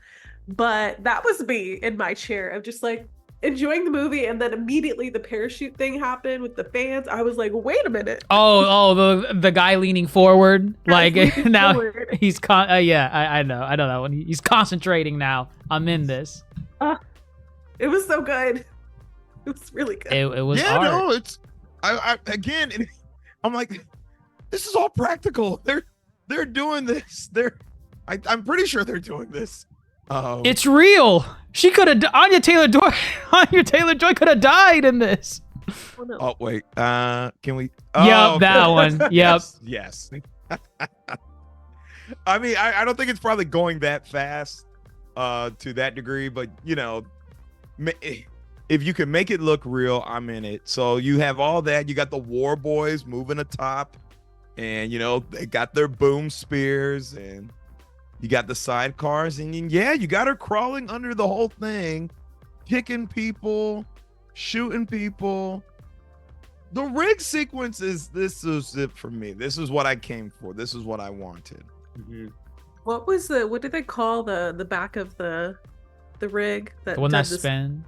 But that was me in my chair of just like enjoying the movie, and then immediately the parachute thing happened with the fans. I was like, wait a minute. The guy leaning forward, like leaning now forward. he's I know that one. He's concentrating now. I'm in this. It was so good. It was really good. It was Yeah, art. no, it's I'm like, this is all practical. They're doing this. I'm pretty sure they're doing this. It's real. She could have Anya Taylor-Joy could have died in this. Oh, no. Oh wait, can we? Yep, that one. Yep. Yes. I mean, I don't think it's probably going that fast, to that degree, but you know, if you can make it look real, I'm in it. So you have all that. You got the war boys moving atop, and you know they got their boom spears, and you got the sidecars, and yeah, you got her crawling under the whole thing, kicking people, shooting people. The rig sequences, this is it for me. This is what I came for. This is what I wanted. Mm-hmm. What did they call the back of the rig? The one that did this- spin.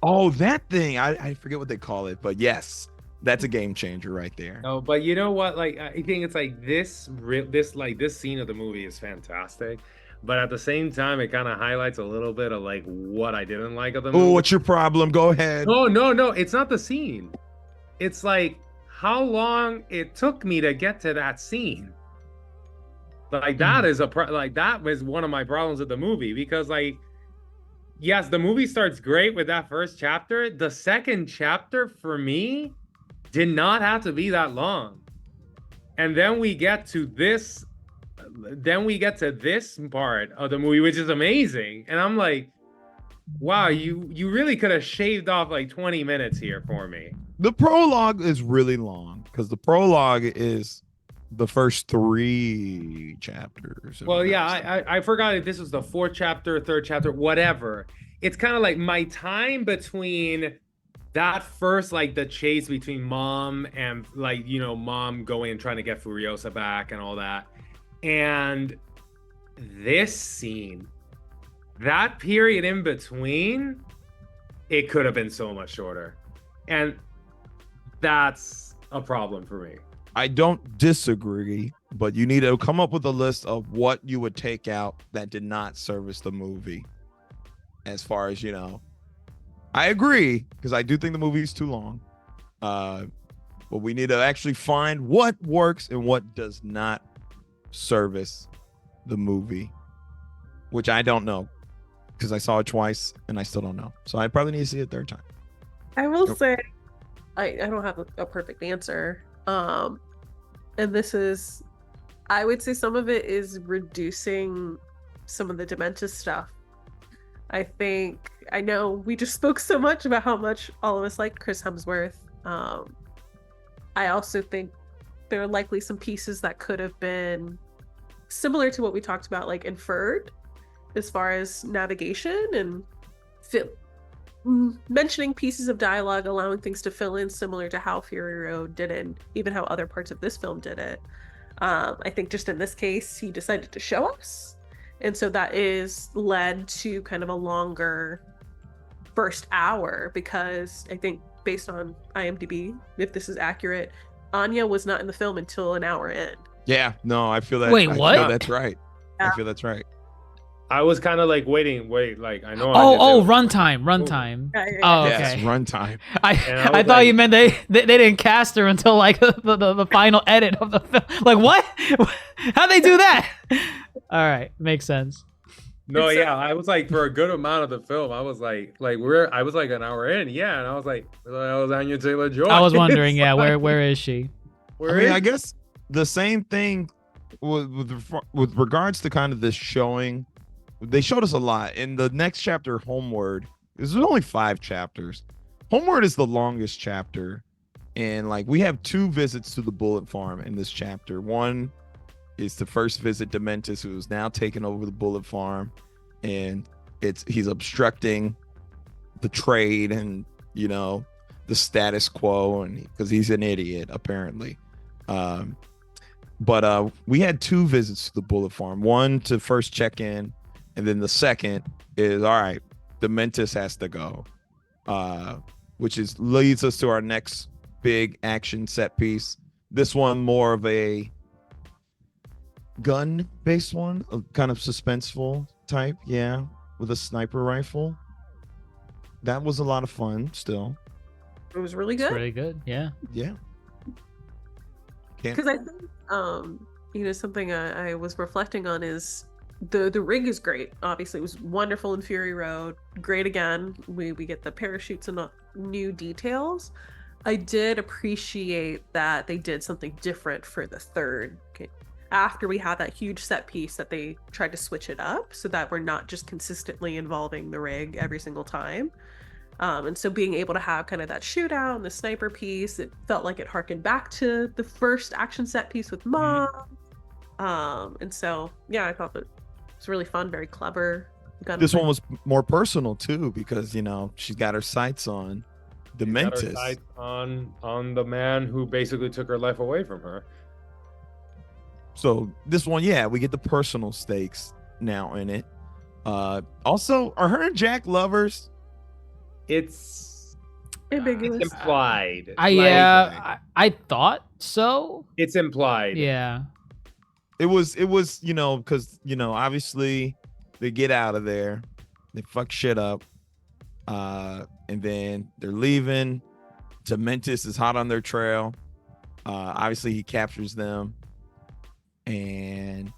Oh, that thing. I forget what they call it, but yes, that's a game changer right there. No, but you know what? Like, I think it's like this scene of the movie is fantastic, but at the same time, it kind of highlights a little bit of like what I didn't like of the movie. Oh, what's your problem? Go ahead. No, it's not the scene. It's like how long it took me to get to that scene. Like that is that was one of my problems with the movie, because like, yes, the movie starts great with that first chapter. The second chapter for me did not have to be that long. And then we get to this part of the movie, which is amazing. And I'm like, wow, you really could have shaved off like 20 minutes here for me. The prologue is really long because the prologue is the first 3 chapters. Well, yeah, I forgot if this was the 4th chapter, 3rd chapter, whatever. It's kind of like my time between that first, like the chase between mom and like, you know, mom going and trying to get Furiosa back and all that. And this scene, that period in between, it could have been so much shorter. And that's a problem for me. I don't disagree, but you need to come up with a list of what you would take out that did not service the movie. As far as, I agree, because I do think the movie is too long. But we need to actually find what works and what does not service the movie, which I don't know because I saw it twice and I still don't know. So I probably need to see it a third time. I will say, I don't have a perfect answer. And this is, I would say some of it is reducing some of the dementia stuff. I know we just spoke so much about how much all of us like Chris Hemsworth. I also think there are likely some pieces that could have been similar to what we talked about, like inferred, as far as navigation and mentioning pieces of dialogue, allowing things to fill in, similar to how Fury Road did it, and even how other parts of this film did it. I think just in this case, he decided to show us. And so that is led to kind of a longer first hour, because I think based on IMDb, if this is accurate, Anya was not in the film until an hour in. Yeah, no, I feel that. Wait, I what? feel that's right. Yeah. I feel that's right. I was kind of like wait, like I know. Runtime. Yeah, yeah, Oh, yeah. Yes, okay. runtime. I I I was thought like- you meant they didn't cast her until like the final edit of the film. Like what? How'd they do that? All right, makes sense. No, It's yeah, I was like for a good amount of the film, I was like I was like an hour in, yeah, and I was like, that was Anya Taylor-Joy. I was wondering, It's yeah, like, where is she? where I mean, is I guess the same thing with regards to kind of this showing. They showed us a lot in the next chapter, Homeward. There's only 5 chapters. Homeward is the longest chapter, and like we have 2 visits to the Bullet Farm in this chapter. One is to first visit Dementis, who is now taken over the Bullet Farm, and he's obstructing the trade and the status quo, and because he's an idiot apparently. But we had 2 visits to the Bullet Farm. One to first check in, and then the second is, all right, Dementis has to go, which leads us to our next big action set piece. This one more of a gun-based one, a kind of suspenseful type, yeah, with a sniper rifle. That was a lot of fun still. It was really It's good. pretty good. Yeah. Yeah. Because I think, something I was reflecting on is the rig is great. Obviously, it was wonderful in Fury Road. Great again. We get the parachutes and new details. I did appreciate that they did something different for the third. After we had that huge set piece, that they tried to switch it up so that we're not just consistently involving the rig every single time. And so being able to have kind of that shootout and the sniper piece, it felt like it harkened back to the first action set piece with Mom. And so, yeah, I thought that it was really fun, very clever. This one was more personal too, because she's got her sights on She's got her Dementis. sights on the man who basically took her life away from her. So this one, yeah, we get the personal stakes now in it. Also, are her and Jack lovers? It's ambiguous. implied. I thought so. It's implied. Yeah. It was because obviously they get out of there, they fuck shit up, and then they're leaving. Dementis is hot on their trail. Obviously he captures them, and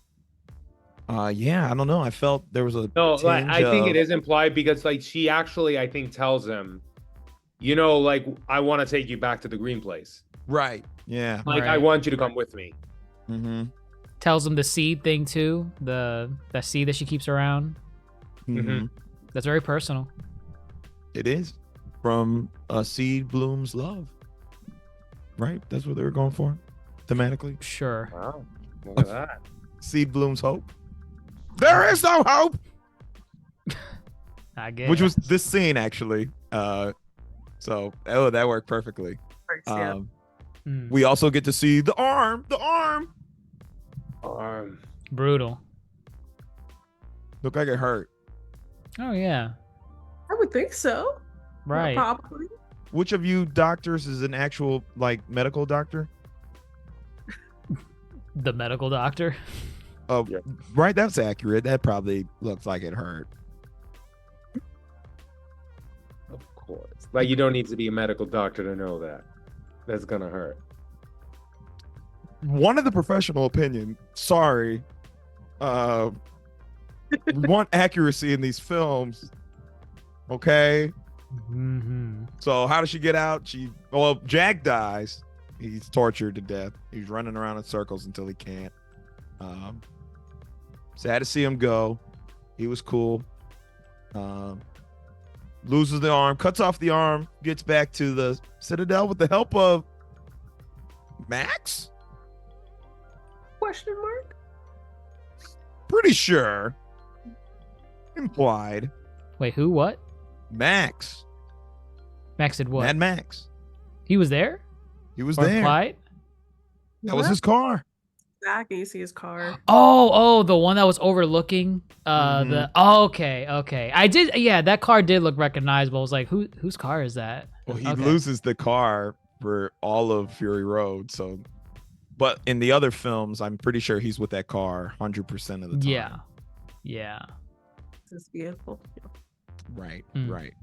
yeah, I don't know. I felt there was a No, like, tinge I think of- it is implied because like she actually, I think, tells him, like I want to take you back to the green place. right. Yeah. Like I Right. want you to come with me. Mm-hmm. Tells him the seed thing too. The seed that she keeps around. Mm-hmm. That's very personal. It is from a seed blooms love. Right. That's what they were going for, thematically. Sure. Wow, look at that. Seed blooms hope. There is no hope. I guess. Which was this scene actually. So that worked perfectly. Yeah. We also get to see the arm. Brutal. Look like it hurt. Oh yeah. I would think so. Right. Probably. which of you doctors is an actual like medical doctor? The medical doctor. Oh, Yeah. right. That's accurate. That probably looks like it hurt. Of course. Like, you don't need to be a medical doctor to know that. That's gonna hurt. One of the professional opinion. Sorry. We want accuracy in these films. Okay. Mm-hmm. So how does she get out? Jack dies. He's tortured to death. He's running around in circles until he can't. Sad to see him go. He was cool. Loses the arm, cuts off the arm, gets back to the Citadel with the help of Max? Question mark? Pretty sure. Implied. Wait, who? What? Max. Max did what? Mad Max. He was there? He was Or there. implied? That was his car. Back and you see his car. Oh, the one that was overlooking Mhm. the okay. I did, yeah, that car did look recognizable. I was like, whose car is that? Well, he Okay. loses the car for all of Fury Road. So, but in the other films, I'm pretty sure he's with that car 100% of the time. Yeah. This vehicle. Yeah. Right. Mm. Right.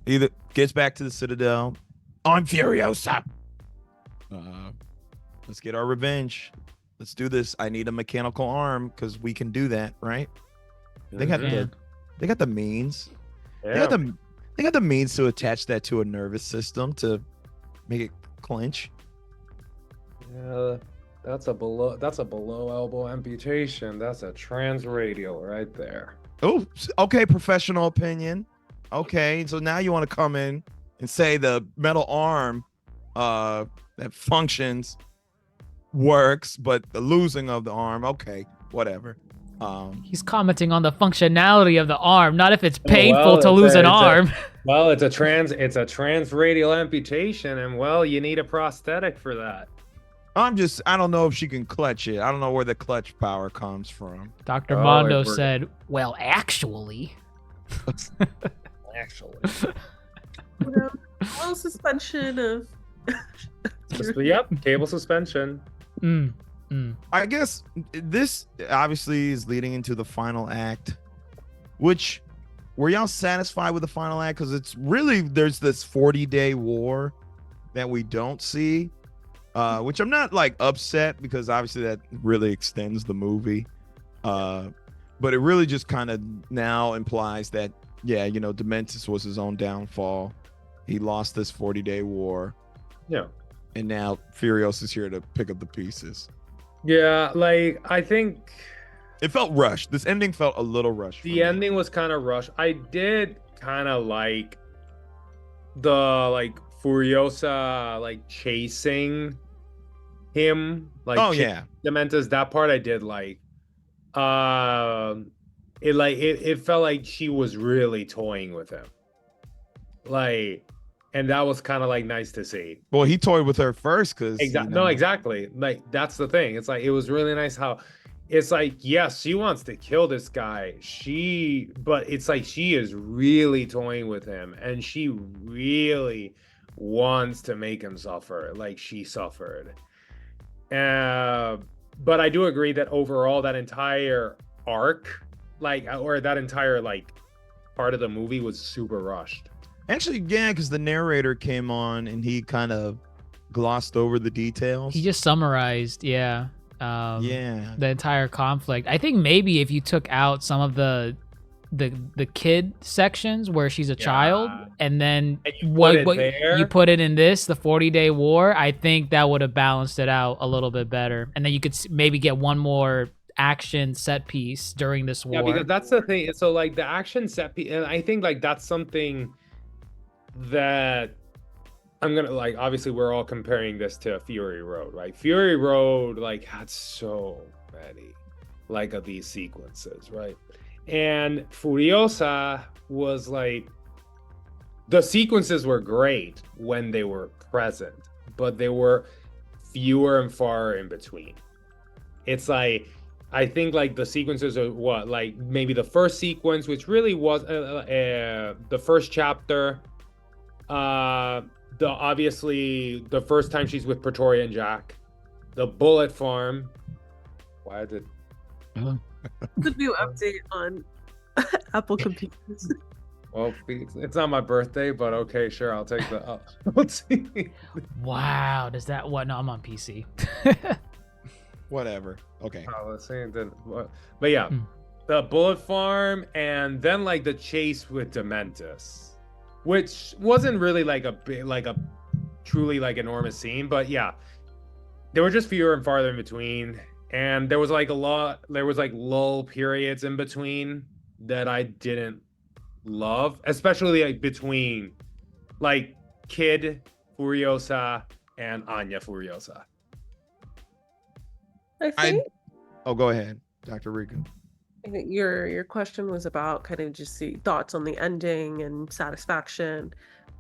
Either gets back to the Citadel. I'm Furiosa. Let's get our revenge. Let's do this. I need a mechanical arm because we can do that, right? They got Yeah. they got the means. Yeah. They got the means to attach that to a nervous system to make it clench. Yeah, that's a below elbow amputation. That's a transradial right there. Oh, okay, professional opinion. Okay, so now you want to come in and say the metal arm that functions works, but the losing of the arm, okay, whatever. He's commenting on the functionality of the arm, not if it's well, painful to it's lose a- an it's a- arm. Well, it's a transradial amputation, and well, you need a prosthetic for that. I don't know if she can clutch it. I don't know where the clutch power comes from. Dr. Oh, Mondo it worked. said, well, actually. Actually, You know, a little suspension of. yep, cable suspension. I guess this obviously is leading into the final act, which were y'all satisfied with the final act? Because it's really, there's this 40-day war that we don't see, which I'm not like upset because obviously that really extends the movie. But it really just kind of now implies that, yeah, you know, Dementus was his own downfall. He lost this 40-day war. Yeah. And now Furiosa's here to pick up the pieces. Yeah, like, I think It felt rushed. This ending felt a little rushed. for the me. ending was kind of rushed. I did kind of like the Furiosa chasing him. Oh yeah. Dementus, that part I did like. It felt like she was really toying with him. And that was kind of nice to see. Well, he toyed with her first because No, exactly. That's the thing. It's it was really nice how it's yes, she wants to kill this guy. But it's she is really toying with him, and she really wants to make him suffer like she suffered. But I do agree that overall that entire arc, or that entire part of the movie was super rushed. Actually, yeah, because the narrator came on and he kind of glossed over the details. He just summarized, yeah. the entire conflict. I think maybe if you took out some of the kid sections where she's a child, and then And you put it there? you put it in the 40-day war, I think that would have balanced it out a little bit better. And then you could maybe get one more action set piece during this war. Yeah, because that's the thing. So the action set piece, and I think that's something that I'm gonna obviously we're all comparing this to Fury Road, right? Fury Road had so many of these sequences, right? And Furiosa was the sequences were great when they were present, but they were fewer and far in between. It's I think the sequences are what maybe the first sequence, which really was the first chapter, obviously the first time she's with Pretoria and Jack, the Bullet Farm. Why did The new update on Apple computers. well, it's not my birthday, but okay, sure, I'll take the. Let's see. Wow, does that what? No, I'm on PC. Whatever. Okay. Oh, let's see. But yeah, Hmm. the Bullet Farm, and then like the chase with Dementus, which wasn't really like a big, like a truly like enormous scene, but yeah, there were just fewer and farther in between, and there was like lull periods in between that I didn't love, especially like between like Kid Furiosa and Anya Furiosa. I think Oh, go ahead, Dr. Rico. I think your question was about kind of just the thoughts on the ending and satisfaction.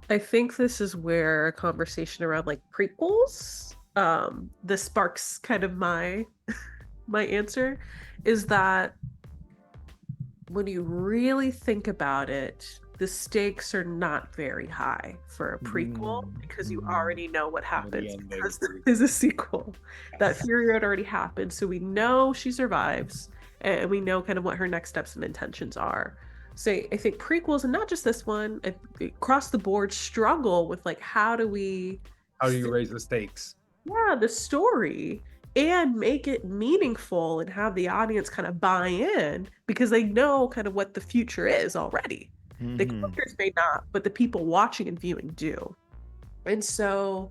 I think this is where a conversation around like prequels, this sparks kind of my my answer, is that when you really think about it, the stakes are not very high for a prequel because you already know what happens ending. because there is a sequel. That Fury Road already happened, so we know she survives and we know kind of what her next steps and intentions are. So I think prequels, and not just this one, across the board, struggle with like how do you raise the stakes? Yeah, the story and make it meaningful and have the audience kind of buy in because they know kind of what the future is already. The characters may not, but the people watching and viewing do. And so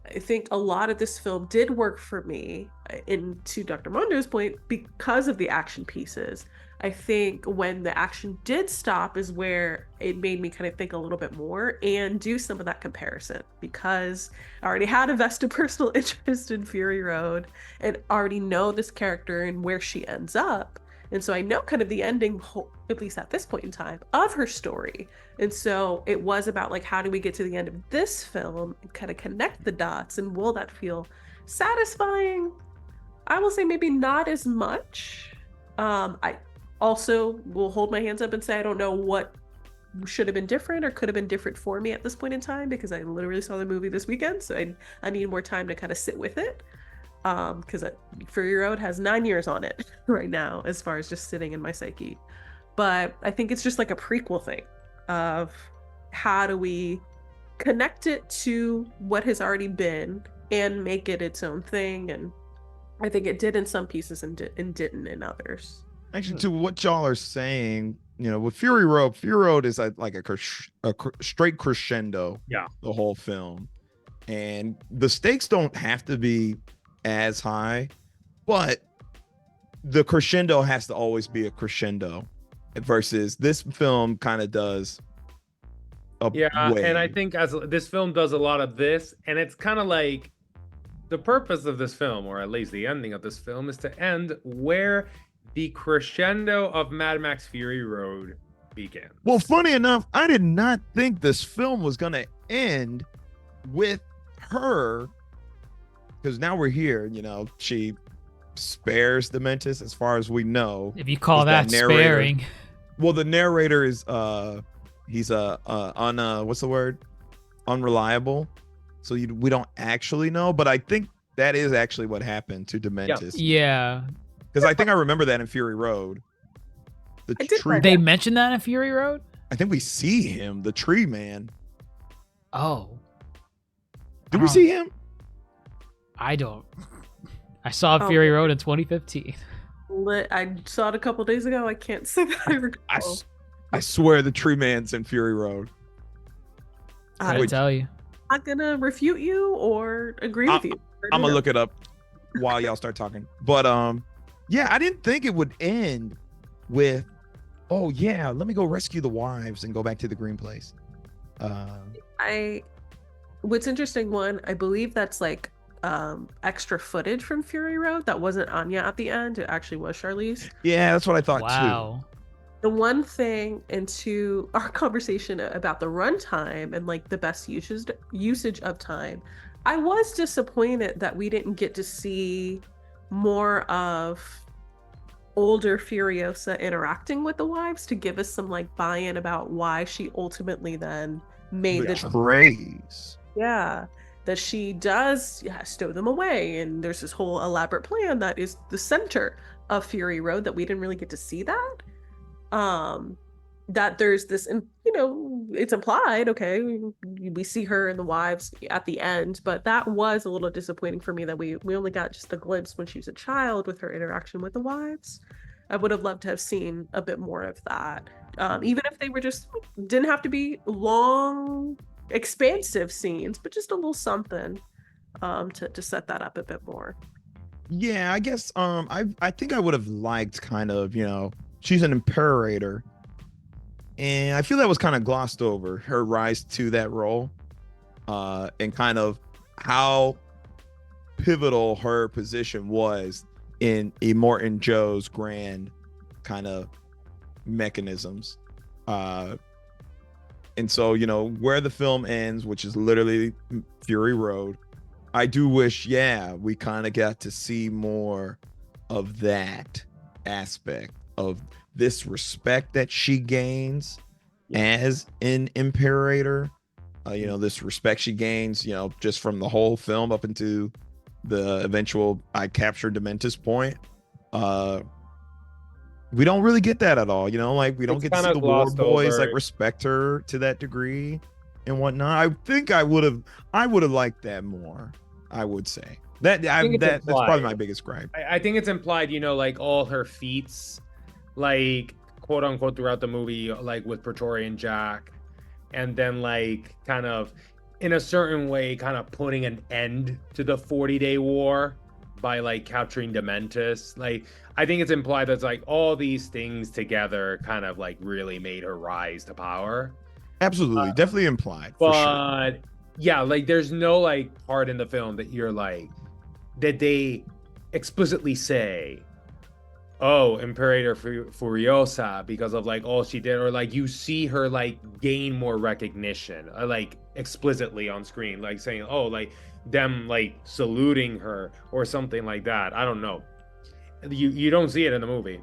I think a lot of this film did work for me, and to Dr. Mondo's point, because of the action pieces. I think when the action did stop is where it made me kind of think a little bit more and do some of that comparison, because I already had a vested personal interest in Fury Road and already know this character and where she ends up. And so I know kind of the ending, at least at this point in time, of her story. And so it was about like, how do we get to the end of this film and kind of connect the dots? And will that feel satisfying? I will say maybe not as much. I also will hold my hands up and say I don't know what should have been different or could have been different for me at this point in time, because I literally saw the movie this weekend. So I need more time to kind of sit with it. Because Fury Road has 9 years on it right now as far as just sitting in my psyche. But I think it's just like a prequel thing of how do we connect it to what has already been and make it its own thing. And I think it did in some pieces and didn't in others. Actually, to what y'all are saying, with Fury Road is like a straight crescendo. Yeah. The whole film, and the stakes don't have to be as high, but the crescendo has to always be a crescendo, versus this film kind of does and I think as this film does a lot of this, and it's kind of like the purpose of this film, or at least the ending of this film, is to end where the crescendo of Mad Max Fury Road began. Well, funny enough, I did not think this film was gonna end with her, because now we're here, she spares Dementus as far as we know. If you call that sparing. Well, the narrator is he's what's the word? Unreliable. So we don't actually know, but I think that is actually what happened to Dementus. Yeah. Because I think I remember that in Fury Road. The tree. They mentioned that in Fury Road? I think we see him, the tree man. Oh. Did we see him? I don't. I saw Fury Road in 2015. I saw it a couple days ago. I can't say that I recall. I swear the tree man's in Fury Road. I tell you. I'm not gonna refute you or agree with you. I'm gonna look it up while y'all start talking. But yeah, I didn't think it would end with, oh yeah, let me go rescue the wives and go back to the green place. What's interesting, I believe that's like extra footage from Fury Road that wasn't Anya at the end. It actually was Charlize. Yeah, that's what I thought too. Wow. The one thing, into our conversation about the runtime and like the best usage of time, I was disappointed that we didn't get to see more of older Furiosa interacting with the wives to give us some like buy-in about why she ultimately then made Betrays. Yeah, that she does, yeah, stow them away, and there's this whole elaborate plan that is the center of Fury Road that we didn't really get to see that. Um, that there's this, it's implied, okay, we see her and the wives at the end, but that was a little disappointing for me that we only got just a glimpse when she was a child with her interaction with the wives. I would have loved to have seen a bit more of that. Even if they were just didn't have to be long, expansive scenes, but just a little something to set that up a bit more. Yeah, I guess I think I would have liked kind of, she's an imperator. And I feel that was kind of glossed over, her rise to that role. And kind of how pivotal her position was in Immortan Joe's grand kind of mechanisms. And so, where the film ends, which is literally Fury Road, I do wish, yeah, we kind of got to see more of that aspect of this respect that she gains as an imperator. This respect she gains, just from the whole film up into the eventual I captured Dementus point. We don't really get that at all, like we don't It's get to kind see of the war glossed boys over. like respect her to that degree and whatnot. I think I would have liked that more. I would say I think it's that's probably my implied. biggest gripe. I think it's implied, like all her feats, like quote unquote throughout the movie, like with Praetorian Jack, and then like kind of in a certain way, kind of putting an end to the 40-day war by like capturing Dementus. Like I think it's implied that's like all these things together kind of like really made her rise to power. Absolutely, definitely implied for sure. But yeah, like there's no like part in the film that you're like that they explicitly say, oh, Imperator Furiosa, because of like all she did, or like you see her like gain more recognition, like explicitly on screen, like saying, oh, like them like saluting her or something like that. I don't know. You don't see it in the movie.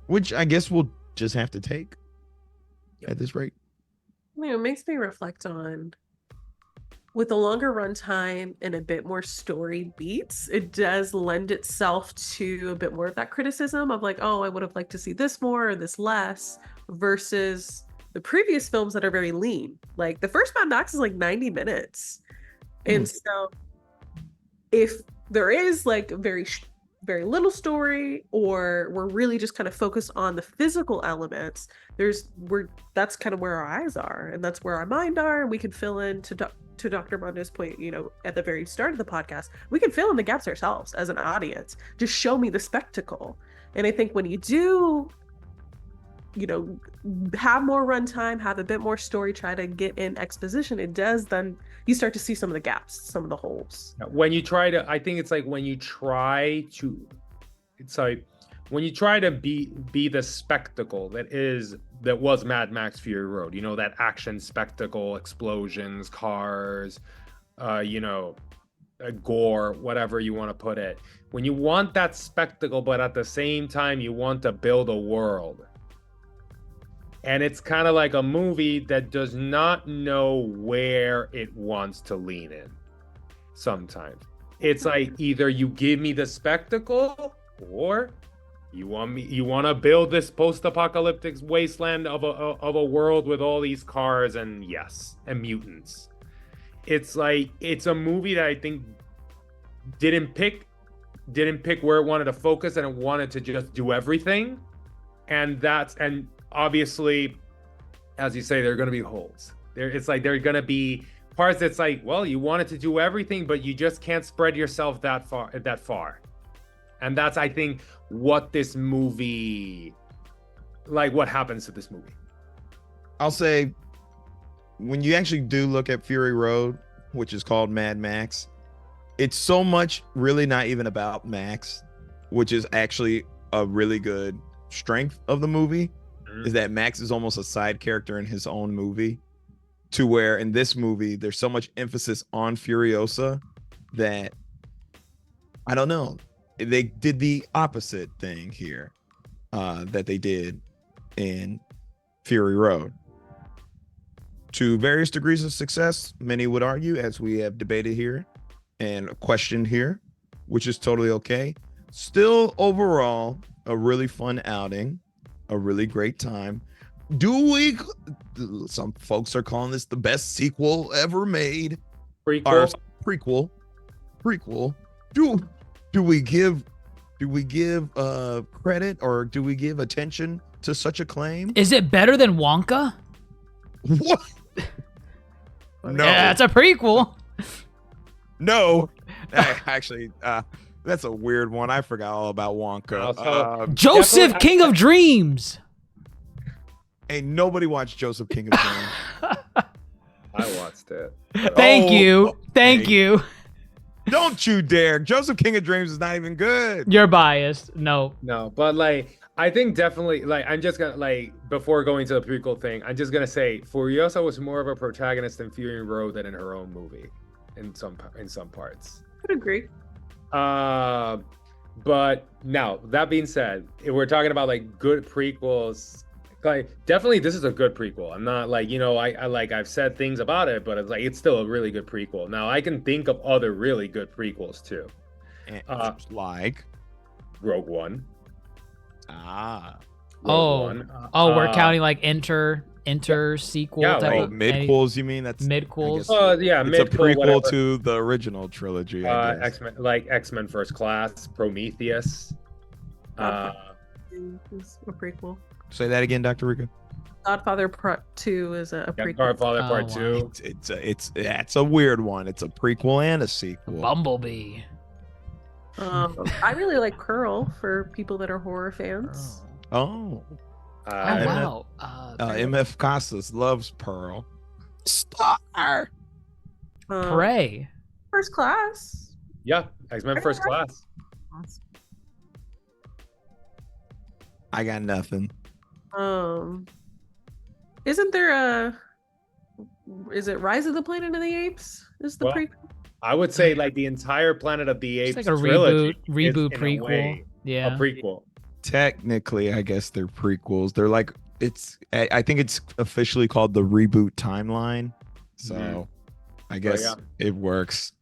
Which I guess we'll just have to take at this rate. It makes me reflect on with a longer runtime and a bit more story beats, it does lend itself to a bit more of that criticism of like, oh, I would have liked to see this more or this less, versus the previous films that are very lean. Like the first Mad Max is like 90 minutes. And so if there is like very little story, or we're really just kind of focused on the physical elements, that's kind of where our eyes are, and that's where our mind are, and we can fill in to Dr. Mondo's point, at the very start of the podcast, we can fill in the gaps ourselves as an audience. Just show me the spectacle. And I think when you do, have more runtime, have a bit more story, try to get in exposition, it does then you start to see some of the gaps, some of the holes. When you try to, I think it's like when you try to, it's like when you try to be the spectacle that was Mad Max Fury Road, that action spectacle, explosions, cars, gore, whatever you want to put it. When you want that spectacle, but at the same time you want to build a world, and it's kind of like a movie that does not know where it wants to lean in. Sometimes it's like either you give me the spectacle, or you want to build this post-apocalyptic wasteland of a world with all these cars and mutants. It's like it's a movie that I think didn't pick where it wanted to focus, and it wanted to just do everything. And obviously, as you say, there are going to be holes. It's like there are going to be parts that's like, well, you wanted to do everything, but you just can't spread yourself that far. And that's, I think, what this movie, like what happens to this movie. I'll say, when you actually do look at Fury Road, which is called Mad Max, it's so much really not even about Max, which is actually a really good strength of the movie, is that Max is almost a side character in his own movie, to where in this movie there's so much emphasis on Furiosa that I don't know, they did the opposite thing here that they did in Fury Road. to various degrees of success, many would argue, as we have debated here and questioned here, which is totally okay. Still, overall, a really fun outing, a really great time. Some folks are calling this the best sequel ever made. Prequel. Prequel. Do we give credit, or do we give attention to such a claim? Is it better than Wonka? What? No. Yeah, it's a prequel. No. Actually, that's a weird one. I forgot all about Wonka. Joseph, King of Dreams. Ain't nobody watched Joseph, King of Dreams. I watched it. Thank you. Don't you dare. Joseph, King of Dreams is not even good. You're biased. No. No, but like I think definitely like I'm just gonna like before going to the prequel thing, I'm just gonna say Furiosa was more of a protagonist in Fury Road than in her own movie, in some parts. I'd agree. But now that being said, if we're talking about like good prequels, like definitely this is a good prequel. I'm not like, you know, I like I've said things about it, but it's like it's still a really good prequel. Now I can think of other really good prequels too. Like Rogue One. We're counting like enter sequel. Yeah, type like of midquels. You mean that's midquels? Yeah, it's a prequel whatever. to the original trilogy. I guess. X-Men, like X-Men First Class, Prometheus. It's a prequel. Say that again, Dr. Rico. Godfather Part 2 is a prequel. Godfather Part wow. 2. It's a weird one. It's a prequel and a sequel. Bumblebee. I really like Curl for people that are horror fans. Oh. Wow. MF Casas loves Pearl. Star. Prey. First Class. Yeah, X-Men First Class. I got nothing. Isn't there is it Rise of the Planet of the Apes? Is the prequel? I would say like the entire Planet of the Apes It's like a trilogy reboot is, in a prequel. way, Yeah. a prequel. Technically, I guess they're prequels. They're like I think it's officially called the reboot timeline. So I guess it works.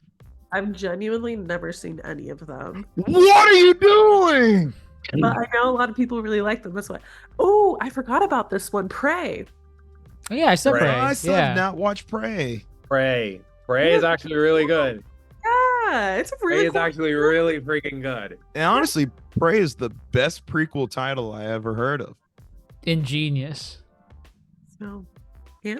I've genuinely never seen any of them. What are you doing? But I know a lot of people really like them. That's why. Oh, I forgot about this one. Prey. Oh, yeah, I said Prey. I still have not watched Prey. Prey is actually really good. Yeah, it's a really Prey is actually really freaking good. And honestly, Prey is the best prequel title I ever heard of. Ingenious. So, yeah,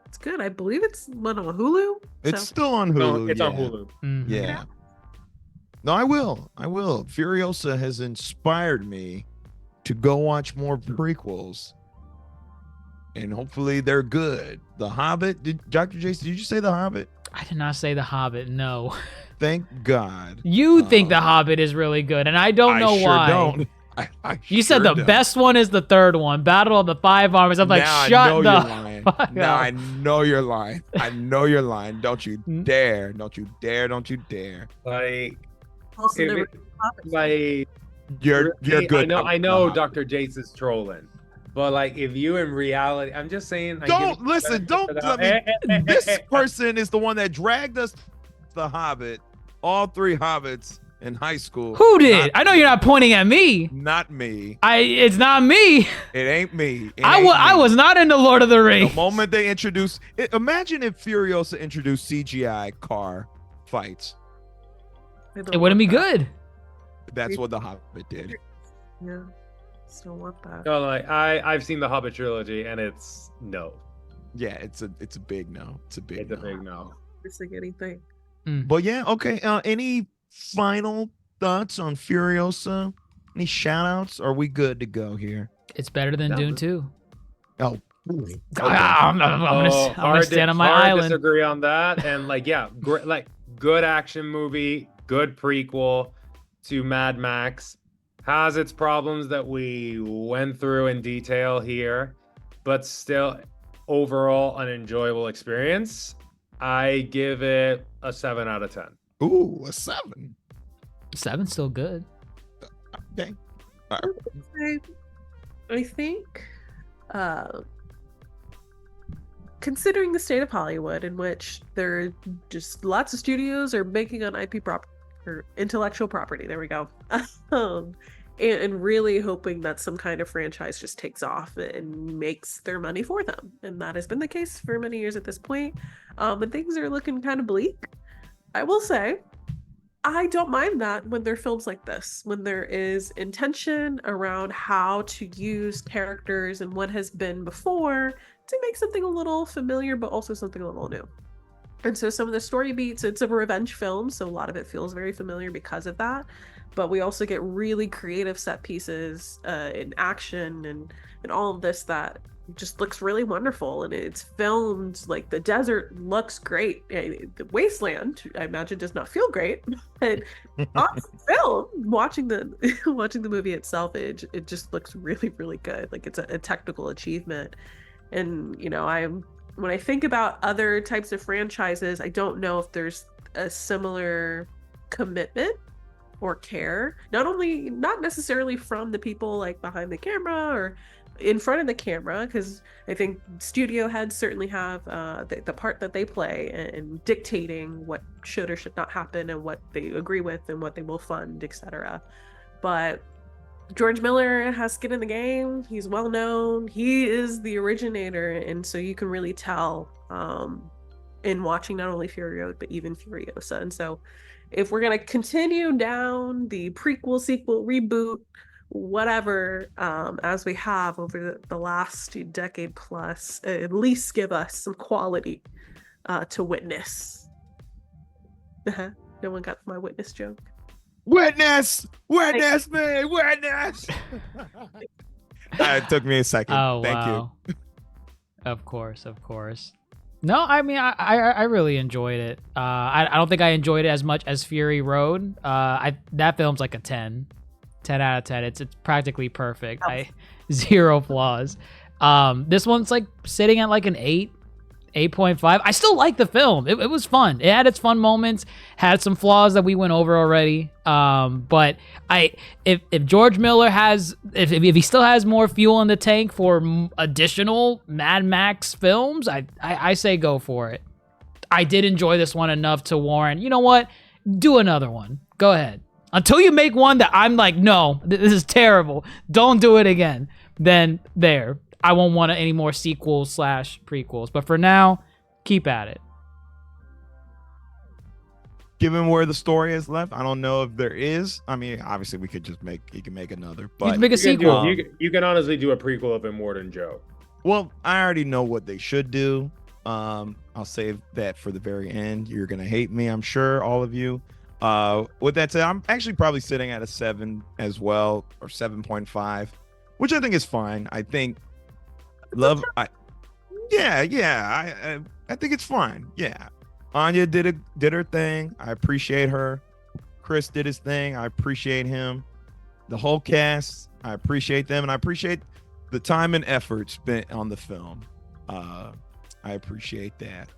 it's good. I believe it's on Hulu. It's still on Hulu. No, it's on yeah. Hulu. Mhm. Yeah. No, I will. Furiosa has inspired me to go watch more prequels. And hopefully they're good. The Hobbit, Dr. Jason, did you say The Hobbit? I did not say The Hobbit. No. Thank God. You think The Hobbit is really good, and I don't know why. Don't. You said the best one is the third one, Battle of the Five Armies. I'm like, now shut the I know you're lying. fuck Now up. I know you're lying. I know you're lying. Don't you dare. Don't you dare. Don't you dare. Like, Also if never it- like You're good. I know Dr. Jace is trolling. But like if you in reality, I'm just saying I Don't give- listen. Don't let me. This person is the one that dragged us to The Hobbit, all three Hobbits in high school. Who did? I know you're not pointing at me. Not me. It's not me. It ain't me. I was not into Lord of the Rings. The moment they introduced, imagine if Furiosa introduced CGI car fights. It wouldn't be good. That's what The Hobbit did. Yeah, still want that. No, like I've seen the Hobbit trilogy and it's no. Yeah, it's a big no. It's a big no. Missing anything? But yeah, okay. Any final thoughts on Furiosa? Any shout outs? Are we good to go here? It's better than Dune 2. Oh, I'm gonna stand on my island. Disagree on that. And like, yeah, like good action movie, good prequel to Mad Max. Has its problems that we went through in detail here, but still overall an enjoyable experience. I give it a 7 out of 10. Ooh, a 7. 7's still good. Okay. I think considering the state of Hollywood, in which there are just lots of studios are banking on IP or intellectual property. There we go. And really hoping that some kind of franchise just takes off and makes their money for them. And that has been the case for many years at this point. But things are looking kind of bleak. I will say, I don't mind that when there are films like this, when there is intention around how to use characters and what has been before to make something a little familiar, but also something a little new. And so some of the story beats, it's a revenge film, so a lot of it feels very familiar because of that. But we also get really creative set pieces in action and all of this that just looks really wonderful. And it's filmed, like, the desert looks great. The wasteland, I imagine, does not feel great. But on film, watching the movie itself, it just looks really, really good. Like, it's a technical achievement. And, you know, when I think about other types of franchises, I don't know if there's a similar commitment or care, not necessarily from the people like behind the camera or in front of the camera, because I think studio heads certainly have the part that they play in dictating what should or should not happen and what they agree with and what they will fund, etc. But George Miller has skin in the game. He's well known. He is the originator, and so you can really tell in watching not only Furio but even Furiosa. And so if we're going to continue down the prequel, sequel, reboot, whatever, as we have over the last decade plus, at least give us some quality to witness. No one got my witness joke. Witness me, witness. It took me a second. Oh, Thank wow. You. Of course. No, I mean, I really enjoyed it. I don't think I enjoyed it as much as Fury Road. That film's like a 10 out of 10. It's practically perfect. Zero flaws. This one's like sitting at like an 8.5. I still like the film. It was fun. It had its fun moments, had some flaws that we went over already. But if George Miller if he still has more fuel in the tank for additional Mad Max films, I say go for it. I did enjoy this one enough to warrant, you know what? Do another one. Go ahead. Until you make one that I'm like, no, this is terrible. Don't do it again. Then there. I won't want any more sequels / prequels. But for now, keep at it. Given where the story is left, I don't know if there is. I mean, obviously, you can make another. But you can make a sequel. You can honestly do a prequel of Immortan Joe. Well, I already know what they should do. I'll save that for the very end. You're gonna hate me, I'm sure, all of you. With that said, I'm actually probably sitting at a 7 as well, or 7.5, which I think is fine. I think I think it's fine. Yeah, Anya did her thing. I appreciate her. Chris did his thing. I appreciate him. The whole cast, I appreciate them, and I appreciate the time and effort spent on the film. I appreciate that.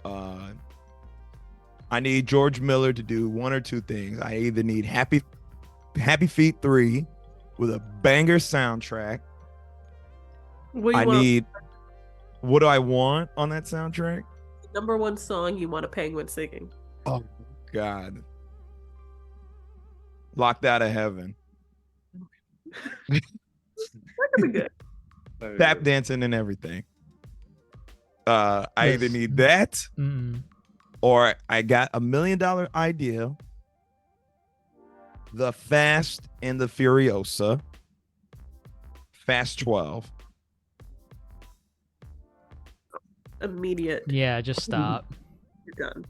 I need George Miller to do one or two things. I either need Happy Feet 3 with a banger soundtrack. What do I want on that soundtrack? Number one song you want a penguin singing. Oh God. Locked Out of Heaven. That could be good. Tap dancing and everything. I either need that or I got $1 million idea. The Fast and the Furiosa. Fast 12. Immediate. Yeah, just stop. You're done.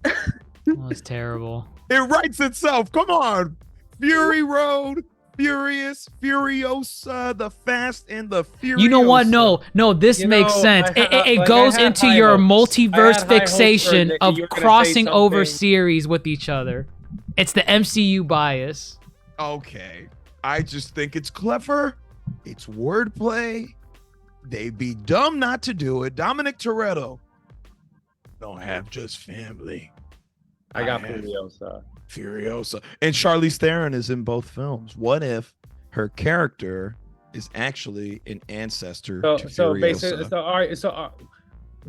That was terrible. It writes itself. Come on. Fury Road, Furious, Furiosa, the Fast and the Furiosa. You know what? No, this makes sense. It goes into your multiverse fixation of crossing over series with each other. It's the MCU bias. Okay. I just think it's clever. It's wordplay. They'd be dumb not to do it. Dominic Toretto. Don't have just family. I got Furiosa. And Charlize Theron is in both films. What if her character is actually an ancestor to Furiosa? Basically,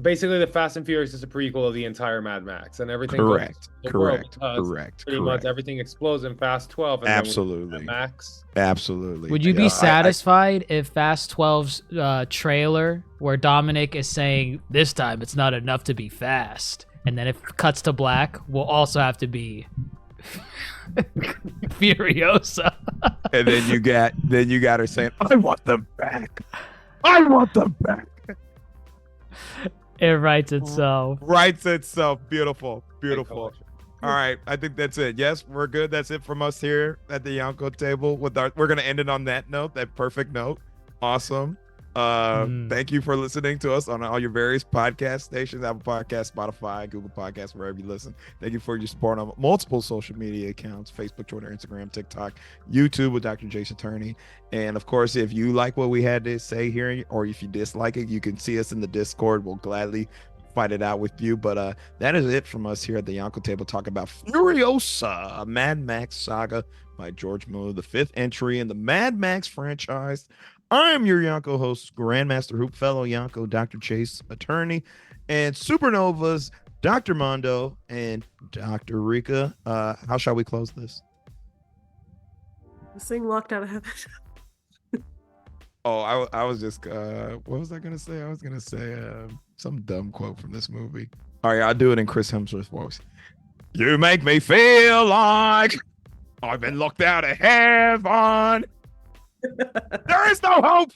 basically the Fast and Furious is a prequel of the entire Mad Max, and everything Correct. goes to the world Correct. because Correct. pretty much everything explodes in Fast 12, and Absolutely. then with Mad Max. Absolutely. Would you Yeah, be satisfied if Fast 12's trailer, where Dominic is saying, this time it's not enough to be fast, and then if it cuts to black, we'll also have to be Furiosa. and then you got her saying, I want them back. I want them back. It writes itself. Writes itself. Beautiful. Beautiful. All right, I think that's it. Yes, we're good. That's it from us here at the Yonko table. We're gonna end it on that note, that perfect note. Awesome. Thank you for listening to us on all your various podcast stations, Apple Podcasts, Spotify, Google Podcasts, wherever you listen. Thank you for your support on multiple social media accounts: Facebook, Twitter, Instagram, TikTok, YouTube with Dr. Jason Turney. And of course, if you like what we had to say here, or if you dislike it, you can see us in the Discord. We'll gladly fight it out with you. But that is it from us here at the Yonko table, talking about Furiosa, a Mad Max saga by George Miller, the 5th entry in the Mad Max franchise. I am your Yonko host, Grandmaster Hoop, fellow Yonko, Dr. Chase, attorney, and Supernovas, Dr. Mondo, and Dr. Rika. How shall we close this? This thing locked out of heaven. Oh, I was just, what was I going to say? I was going to say some dumb quote from this movie. All right, I'll do it in Chris Hemsworth's voice. You make me feel like I've been locked out of heaven. There is no hope.